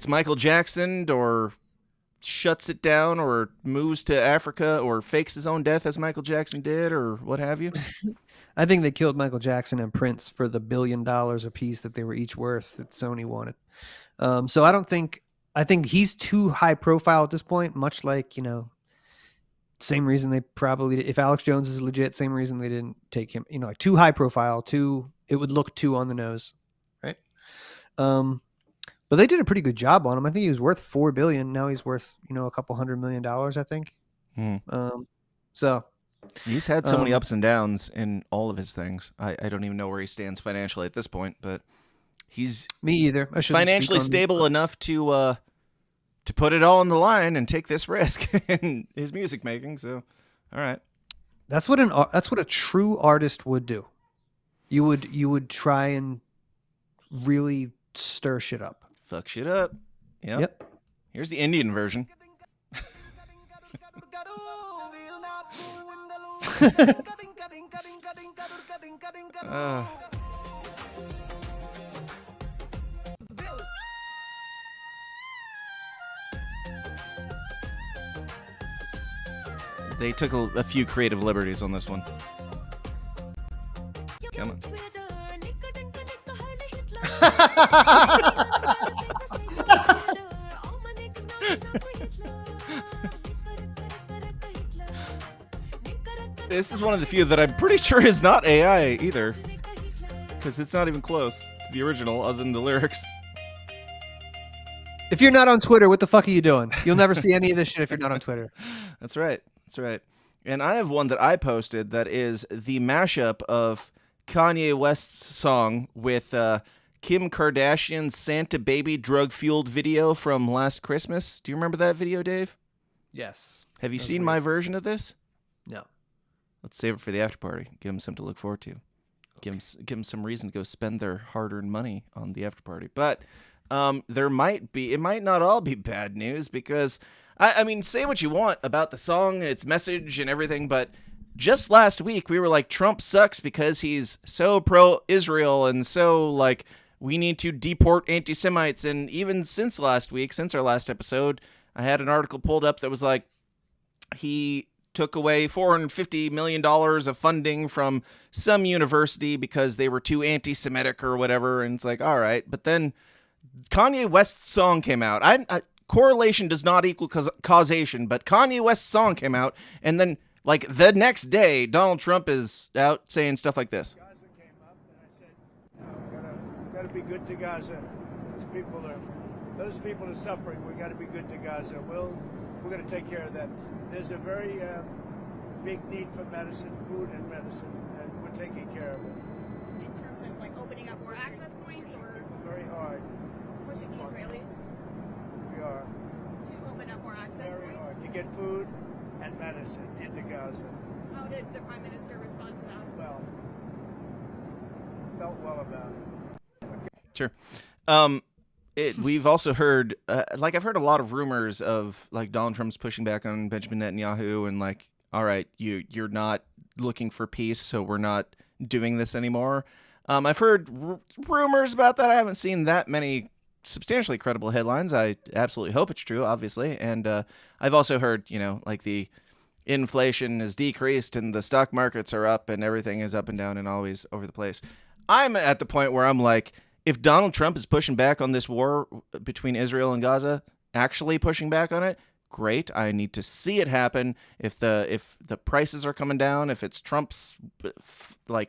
Michael Jacksoned, or shuts it down, or moves to Africa, or fakes his own death as Michael Jackson did, or what have you? I think they killed Michael Jackson and Prince for the $1 billion a piece that they were each worth that Sony wanted. So I think he's too high profile at this point, much like, same reason they probably, if Alex Jones is legit, same reason they didn't take him, like too high profile, it would look too on the nose. Right. But they did a pretty good job on him. I think he was worth $4 billion. Now he's worth, a couple $100 million, I think. So he's had so many ups and downs in all of his things. I don't even know where he stands financially at this point, but he's me either. Financially stable enough to to put it all on the line and take this risk in his music making. So, all right. That's what a true artist would do. You would try and really stir shit up. Fuck shit up. Yep. Here's the Indian version. They took a few creative liberties on this one. Come on. This is one of the few that I'm pretty sure is not AI either, because it's not even close to the original other than the lyrics. If you're not on Twitter, what the fuck are you doing? You'll never see any of this shit if you're not on Twitter. That's right. That's right. And I have one that I posted that is the mashup of Kanye West's song with Kim Kardashian's Santa Baby drug-fueled video from last Christmas. Do you remember that video, Dave? Yes. Have you seen my version of this? No. Let's save it for the after party. Give them something to look forward to. Give them some reason to go spend their hard-earned money on the after party. But it might not all be bad news because, I mean, say what you want about the song and its message and everything, but just last week we were like, Trump sucks because he's so pro-Israel and so, like, we need to deport anti-Semites. And even since last week, since our last episode, I had an article pulled up that was like, he took away $450 million of funding from some university because they were too anti-Semitic or whatever. And it's like, all right. But then Kanye West's song came out. Correlation does not equal causation, but Kanye West's song came out. And then, like, the next day, Donald Trump is out saying stuff like this. Gaza came up, and I said, gotta be good to Gaza. Those people are suffering. We gotta be good to Gaza. We're gonna take care of that. There's a very big need for medicine, food and medicine, and we're taking care of it. In terms of like opening up more access points, or very hard. Pushing the Israelis. We are. To open up more access very points. Hard to get food and medicine into Gaza. How did the Prime Minister respond to that? Well, felt well about it. Sure. We've also heard, I've heard a lot of rumors of, like, Donald Trump's pushing back on Benjamin Netanyahu and, like, all right, you're not looking for peace, so we're not doing this anymore. I've heard rumors about that. I haven't seen that many substantially credible headlines. I absolutely hope it's true, obviously. And I've also heard, like, the inflation is decreased and the stock markets are up and everything is up and down and always over the place. I'm at the point where I'm like, if Donald Trump is pushing back on this war between Israel and Gaza, actually pushing back on it, great. I need to see it happen. If the prices are coming down, if it's Trump's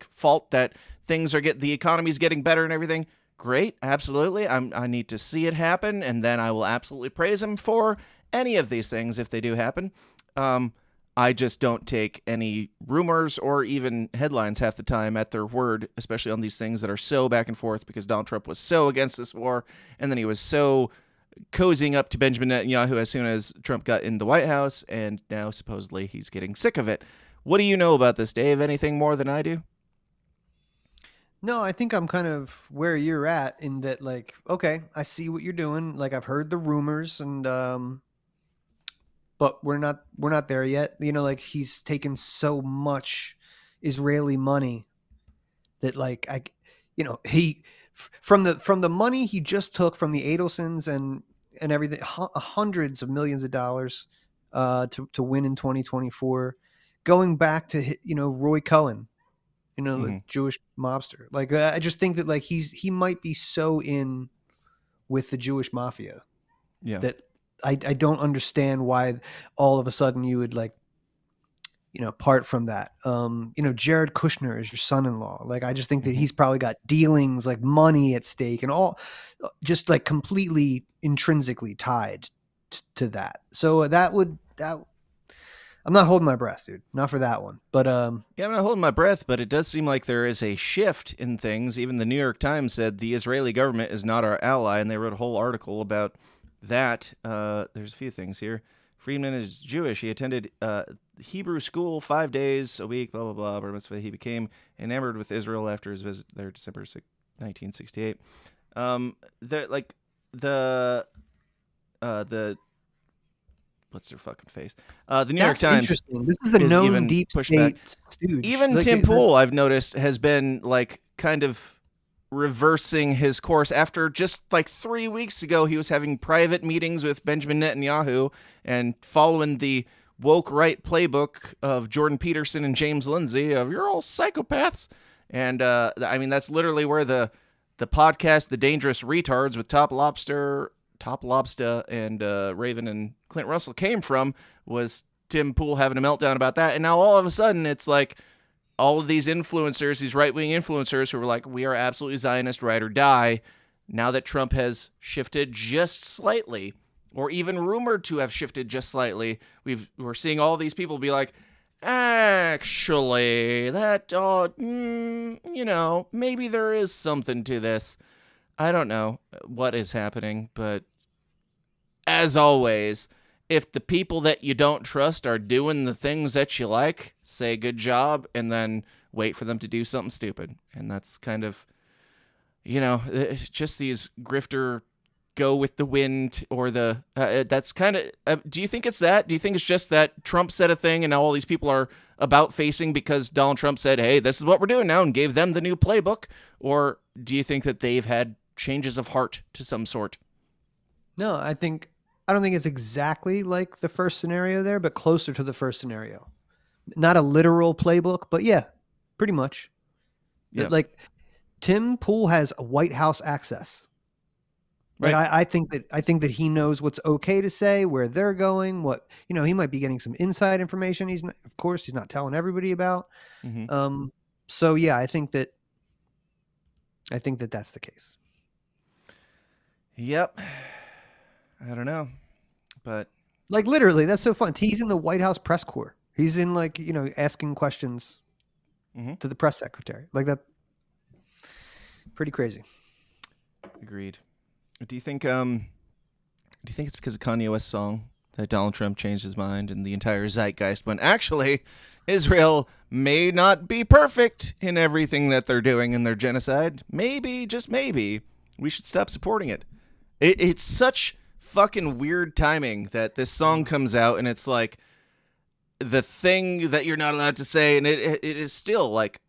fault that the economy's getting better and everything, great. Absolutely. I need to see it happen, and then I will absolutely praise him for any of these things if they do happen. I just don't take any rumors or even headlines half the time at their word, especially on these things that are so back and forth because Donald Trump was so against this war, and then he was so cozying up to Benjamin Netanyahu as soon as Trump got in the White House, and now supposedly he's getting sick of it. What do you know about this, Dave? Anything more than I do? No, I think I'm kind of where you're at in that, like, okay, I see what you're doing. Like, I've heard the rumors and but we're not there yet. Like, he's taken so much Israeli money that, like, he from the money he just took from the Adelsons and everything, hundreds of millions of dollars to win in 2024, going back to Roy Cohen, the Jewish mobster. Like, I just think that, like, he might be so in with the Jewish mafia, that I don't understand why all of a sudden you would, like, part from that. Jared Kushner is your son-in-law. Like, I just think that he's probably got dealings, like money at stake and all, just like completely intrinsically tied to that. So I'm not holding my breath, dude. Not for that one. But I'm not holding my breath, but it does seem like there is a shift in things. Even the New York Times said the Israeli government is not our ally, and they wrote a whole article about that, there's a few things here. Friedman is Jewish. He attended Hebrew school 5 days a week, blah, blah, blah. Bar mitzvah. He became enamored with Israel after his visit there December 1968. What's their fucking face? The New York Times. Interesting. This is a known deep state stooge. Even Tim Pool, I've noticed, has been like kind of reversing his course. After just like 3 weeks ago, he was having private meetings with Benjamin Netanyahu and following the woke right playbook of Jordan Peterson and James Lindsay of "you're all psychopaths." And I mean, that's literally where the podcast, The Dangerous Retards, with Top Lobster and Raven and Clint Russell came from, was Tim Pool having a meltdown about that. And now all of a sudden it's like all of these influencers, these right-wing influencers who were like, we are absolutely Zionist, ride or die. Now that Trump has shifted just slightly, or even rumored to have shifted just slightly, we're seeing all these people be like, actually, that, maybe there is something to this. I don't know what is happening, but as always, if the people that you don't trust are doing the things that you like, say good job, and then wait for them to do something stupid. And that's kind of, it's just these grifter go with the wind, or that's kind of, do you think it's that? Do you think it's just that Trump said a thing and now all these people are about facing because Donald Trump said, hey, this is what we're doing now, and gave them the new playbook? Or do you think that they've had changes of heart to some sort? No, I don't think it's exactly like the first scenario there, but closer to the first scenario. Not a literal playbook, but yeah, pretty much. Yeah. Like Tim Pool has a White House access. Right. I think that he knows what's okay to say, where they're going, what, he might be getting some inside information. He's not telling everybody about. Mm-hmm. So yeah, I think that that's the case. Yep. I don't know, but like literally, that's so fun. He's in the White House press corps. He's in asking questions to the press secretary, like that. Pretty crazy. Agreed. Do you think it's because of Kanye West's song that Donald Trump changed his mind and the entire zeitgeist went, actually, Israel may not be perfect in everything that they're doing in their genocide. Maybe, just maybe, we should stop supporting it. It's such fucking weird timing that this song comes out and it's like the thing that you're not allowed to say, and it is still like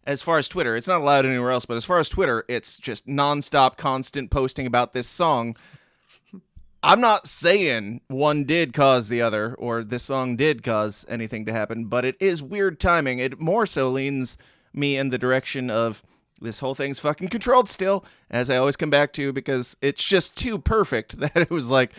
as far as Twitter, it's not allowed anywhere else, but as far as Twitter, it's just nonstop, constant posting about this song. I'm not saying one did cause the other, or this song did cause anything to happen, but it is weird timing. It more so leans me in the direction of this whole thing's fucking controlled still, as I always come back to, because it's just too perfect that it was like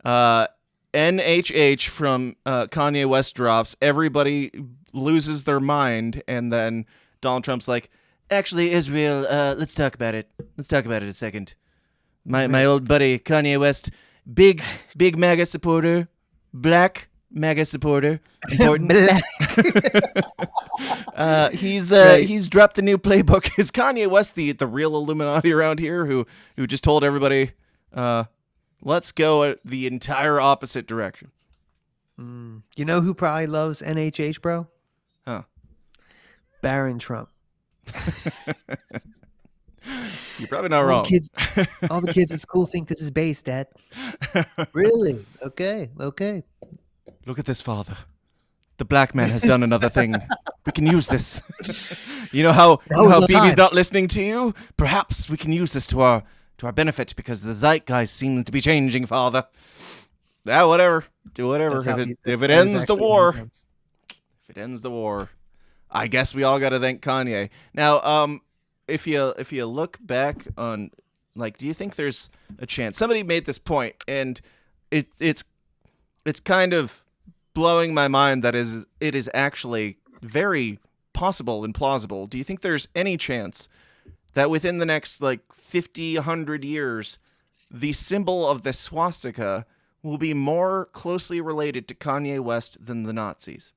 NHH from Kanye West drops, everybody loses their mind, and then Donald Trump's like, actually, Israel, let's talk about it. Let's talk about it a second. My old buddy, Kanye West, big MAGA supporter, black MAGA supporter. Important. He's dropped the new playbook. Is Kanye West the real Illuminati around here who just told everybody, let's go the entire opposite direction? You know who probably loves NHH, bro? Huh. Barron Trump. You're probably not wrong. All the kids at school think this is base, Dad. Really? Okay. Look at this, Father. The black man has done another thing. We can use this. You know how BB's not listening to you? Perhaps we can use this to our benefit because the zeitgeist seems to be changing, Father. Yeah, whatever. Do whatever. If it ends the war. If it ends the war. I guess we all got to thank Kanye. Now, if you look back on, like, do you think there's a chance? Somebody made this point, and it's kind of blowing my mind that it is actually very possible and plausible. Do you think there's any chance that within the next, 50, 100 years, the symbol of the swastika will be more closely related to Kanye West than the Nazis?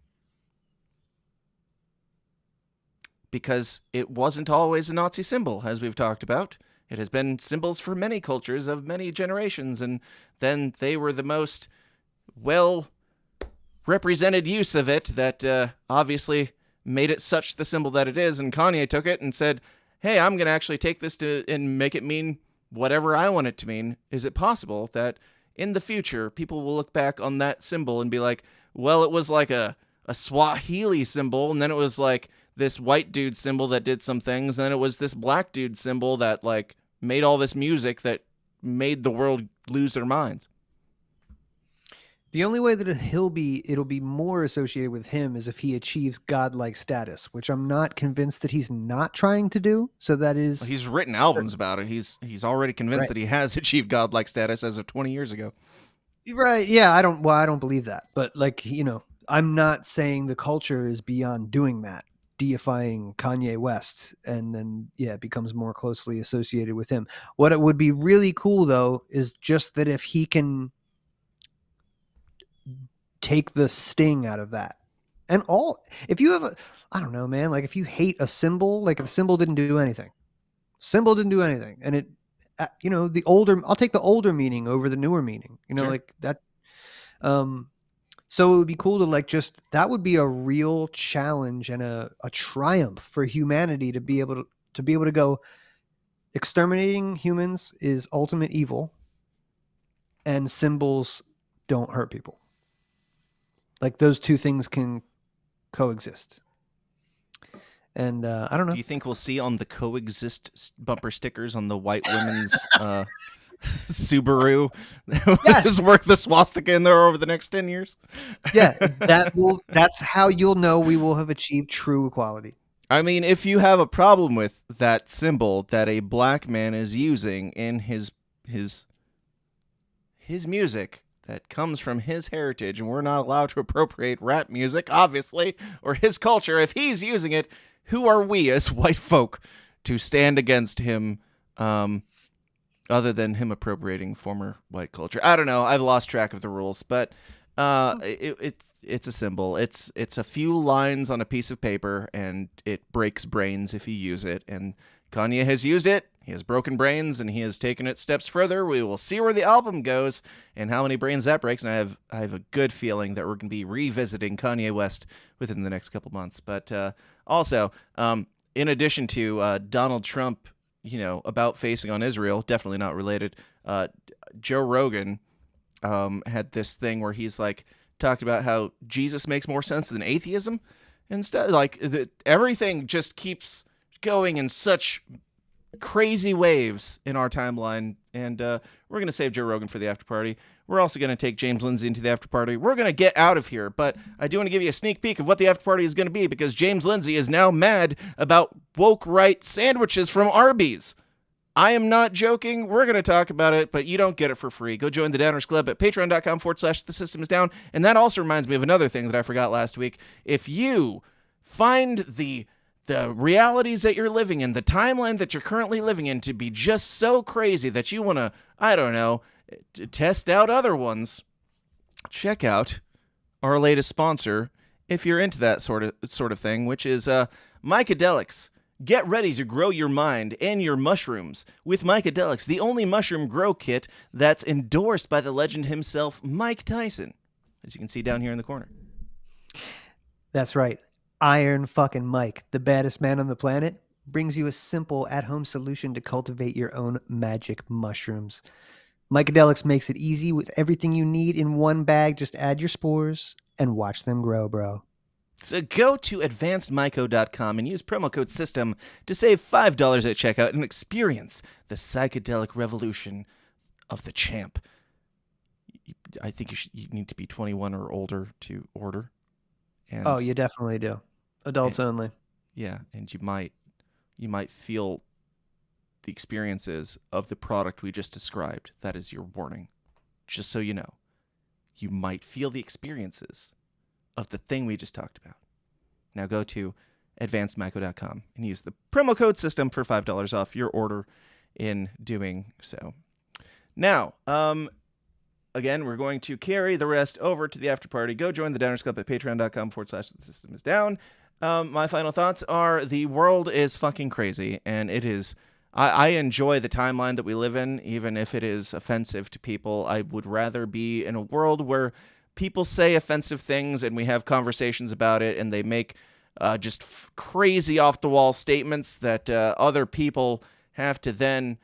Because it wasn't always a Nazi symbol, as we've talked about. It has been symbols for many cultures of many generations, and then they were the most well represented use of it that obviously made it such the symbol that it is. And Kanye took it and said, hey, I'm going to actually take this and make it mean whatever I want it to mean. Is it possible that in the future, people will look back on that symbol and be like, well, it was like a Swahili symbol, and then it was like this white dude symbol that did some things, and then it was this black dude symbol that like made all this music that made the world lose their minds. The only way that it'll be more associated with him is if he achieves godlike status, which I'm not convinced that he's not trying to do. So that is, he's written albums about it. He's already convinced that he has achieved godlike status as of 20 years ago. Right? Yeah, I don't believe that. But like, I'm not saying the culture is beyond doing that, deifying Kanye West, and then it becomes more closely associated with him. What it would be really cool though is just that if he can take the sting out of that. And if you have I don't know, man, like if you hate a symbol, like the symbol didn't do anything. And it, I'll take the older meaning over the newer meaning, Sure. like that. So it would be cool to that would be a real challenge and a triumph for humanity to be able to go, exterminating humans is ultimate evil and symbols don't hurt people. Like those two things can coexist. And I don't know. Do you think we'll see on the coexist bumper stickers on the white women's Subaru is work the swastika in there over the next 10 years? Yeah, that's how you'll know we will have achieved true equality. I mean, if you have a problem with that symbol that a black man is using in his music that comes from his heritage, and we're not allowed to appropriate rap music, obviously, or his culture, if he's using it, who are we as white folk to stand against him, other than him appropriating former white culture? I don't know. I've lost track of the rules, but it's a symbol. It's a few lines on a piece of paper, and it breaks brains if you use it. And Kanye has used it. He has broken brains, and he has taken it steps further. We will see where the album goes and how many brains that breaks. And I have a good feeling that we're going to be revisiting Kanye West within the next couple months. But also, in addition to Donald Trump, about facing on Israel, definitely not related, Joe Rogan had this thing where he's like talked about how Jesus makes more sense than atheism and stuff. Like everything just keeps going in such crazy waves in our timeline, and we're going to save Joe Rogan for the after party. We're also going to take James Lindsay into the after party. We're going to get out of here, but I do want to give you a sneak peek of what the after party is going to be, because James Lindsay is now mad about woke right sandwiches from Arby's. I am not joking. We're going to talk about it, but you don't get it for free. Go join the Downers Club at patreon.com/thesystemsdown. And that also reminds me of another thing that I forgot last week. If you find the realities that you're living in, the timeline that you're currently living in, to be just so crazy that you want to, I don't know, to test out other ones, check out our latest sponsor if you're into that sort of thing, which is Mycadelics. Get ready to grow your mind and your mushrooms with Mycadelics, the only mushroom grow kit that's endorsed by the legend himself, Mike Tyson, as you can see down here in the corner. That's right. Iron fucking Mike, the baddest man on the planet, brings you a simple at-home solution to cultivate your own magic mushrooms. Mycadelics makes it easy with everything you need in one bag. Just add your spores and watch them grow, bro. So go to advancedmyco.com and use promo code SYSTEM to save $5 at checkout and experience the psychedelic revolution of the champ. I think you need to be 21 or older to order. And oh, you definitely do. Adults only. Yeah, and you might feel the experiences of the product we just described. That is your warning. Just so you know. You might feel the experiences of the thing we just talked about. Now go to advancedmyco.com and use the promo code SYSTEM for $5 off your order in doing so. Now, again, we're going to carry the rest over to the after party. Go join the Downers Club at patreon.com/thesystemsdown. My final thoughts are the world is fucking crazy, and it is I enjoy the timeline that we live in, even if it is offensive to people. I would rather be in a world where people say offensive things and we have conversations about it, and they make just crazy off-the-wall statements that other people have to then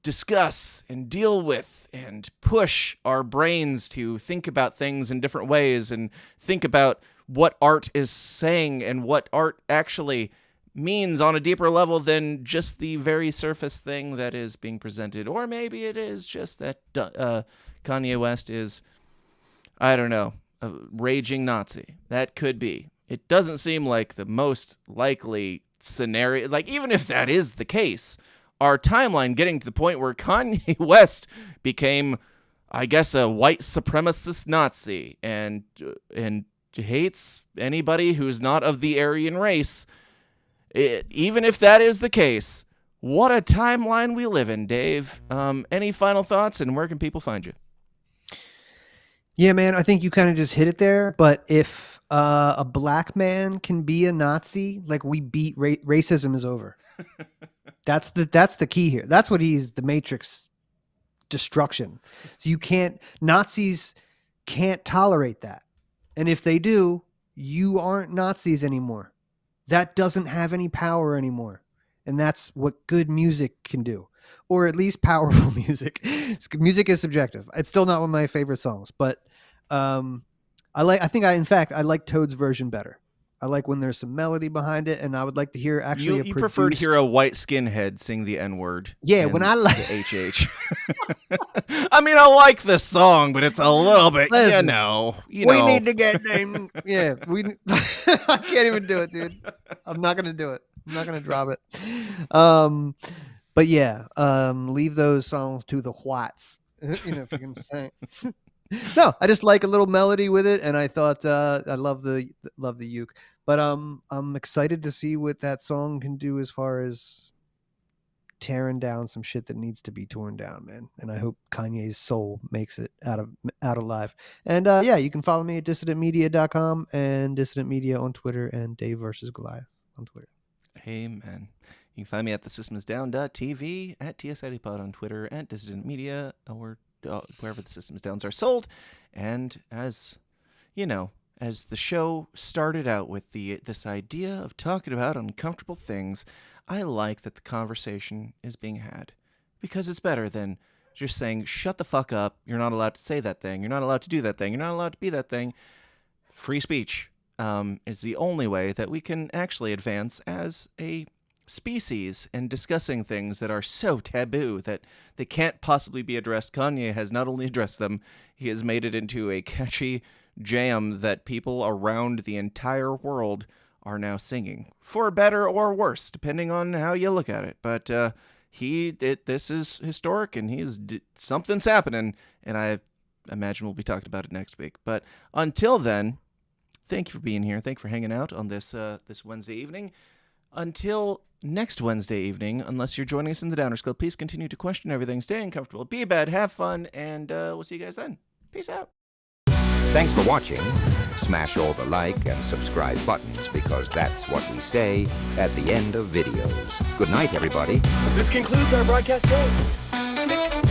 discuss and deal with and push our brains to think about things in different ways and think about what art is saying and what art actually means on a deeper level than just the very surface thing that is being presented. Or maybe it is just that Kanye West is, I don't know, a raging Nazi. That could be. It doesn't seem like the most likely scenario. Like, even if that is the case, our timeline getting to the point where Kanye West became, I guess, a white supremacist Nazi and hates anybody who's not of the Aryan race. Even if that is the case, what a timeline we live in, Dave. Any final thoughts, and where can people find you? Yeah, man, I think you kind of just hit it there. But if a black man can be a Nazi, like, we beat racism is over. That's the key here. That's what he's the Matrix destruction. So Nazis can't tolerate that. And if they do, you aren't Nazis anymore. That doesn't have any power anymore. And that's what good music can do. Or at least powerful music. Music is subjective. It's still not one of my favorite songs, but I like Toad's version better. I like when there's some melody behind it, and I would like to hear actually you prefer to hear a white skinhead sing the N-word. Yeah, when I like the HH. I mean, I like this song, but it's a little bit, Listen, we need to get named. Yeah, I can't even do it, dude. I'm not gonna do it. I'm not gonna drop it. But yeah, leave those songs to the whites. If you can say. No, I just like a little melody with it, and I thought I love the uke. But I'm excited to see what that song can do as far as tearing down some shit that needs to be torn down, man. And I hope Kanye's soul makes it out alive. And yeah, you can follow me at dissidentmedia.com and Dissident Media on Twitter, and Dave vs. Goliath on Twitter. Amen. You can find me at thesystemsdown.tv, at TSIDPod on Twitter, at Dissident Media, or wherever the Systems Downs are sold. And as you know, as the show started out with this idea of talking about uncomfortable things, I like that the conversation is being had, because it's better than just saying, shut the fuck up, you're not allowed to say that thing, you're not allowed to do that thing, you're not allowed to be that thing. Free speech is the only way that we can actually advance as a species and discussing things that are so taboo that they can't possibly be addressed. Kanye has not only addressed them, he has made it into a catchy jam that people around the entire world are now singing, for better or worse, depending on how you look at it. But this is historic, and something's happening, and I imagine we'll be talking about it next week. But until then, thank you for being here. Thank you for hanging out on this Wednesday evening. Until next Wednesday evening, unless you're joining us in the Downers Club, please continue to question everything, stay uncomfortable, be bad, have fun, and we'll see you guys then. Peace out. Thanks for watching. Smash all the like and subscribe buttons, because that's what we say at the end of videos. Good night, everybody. This concludes our broadcast day.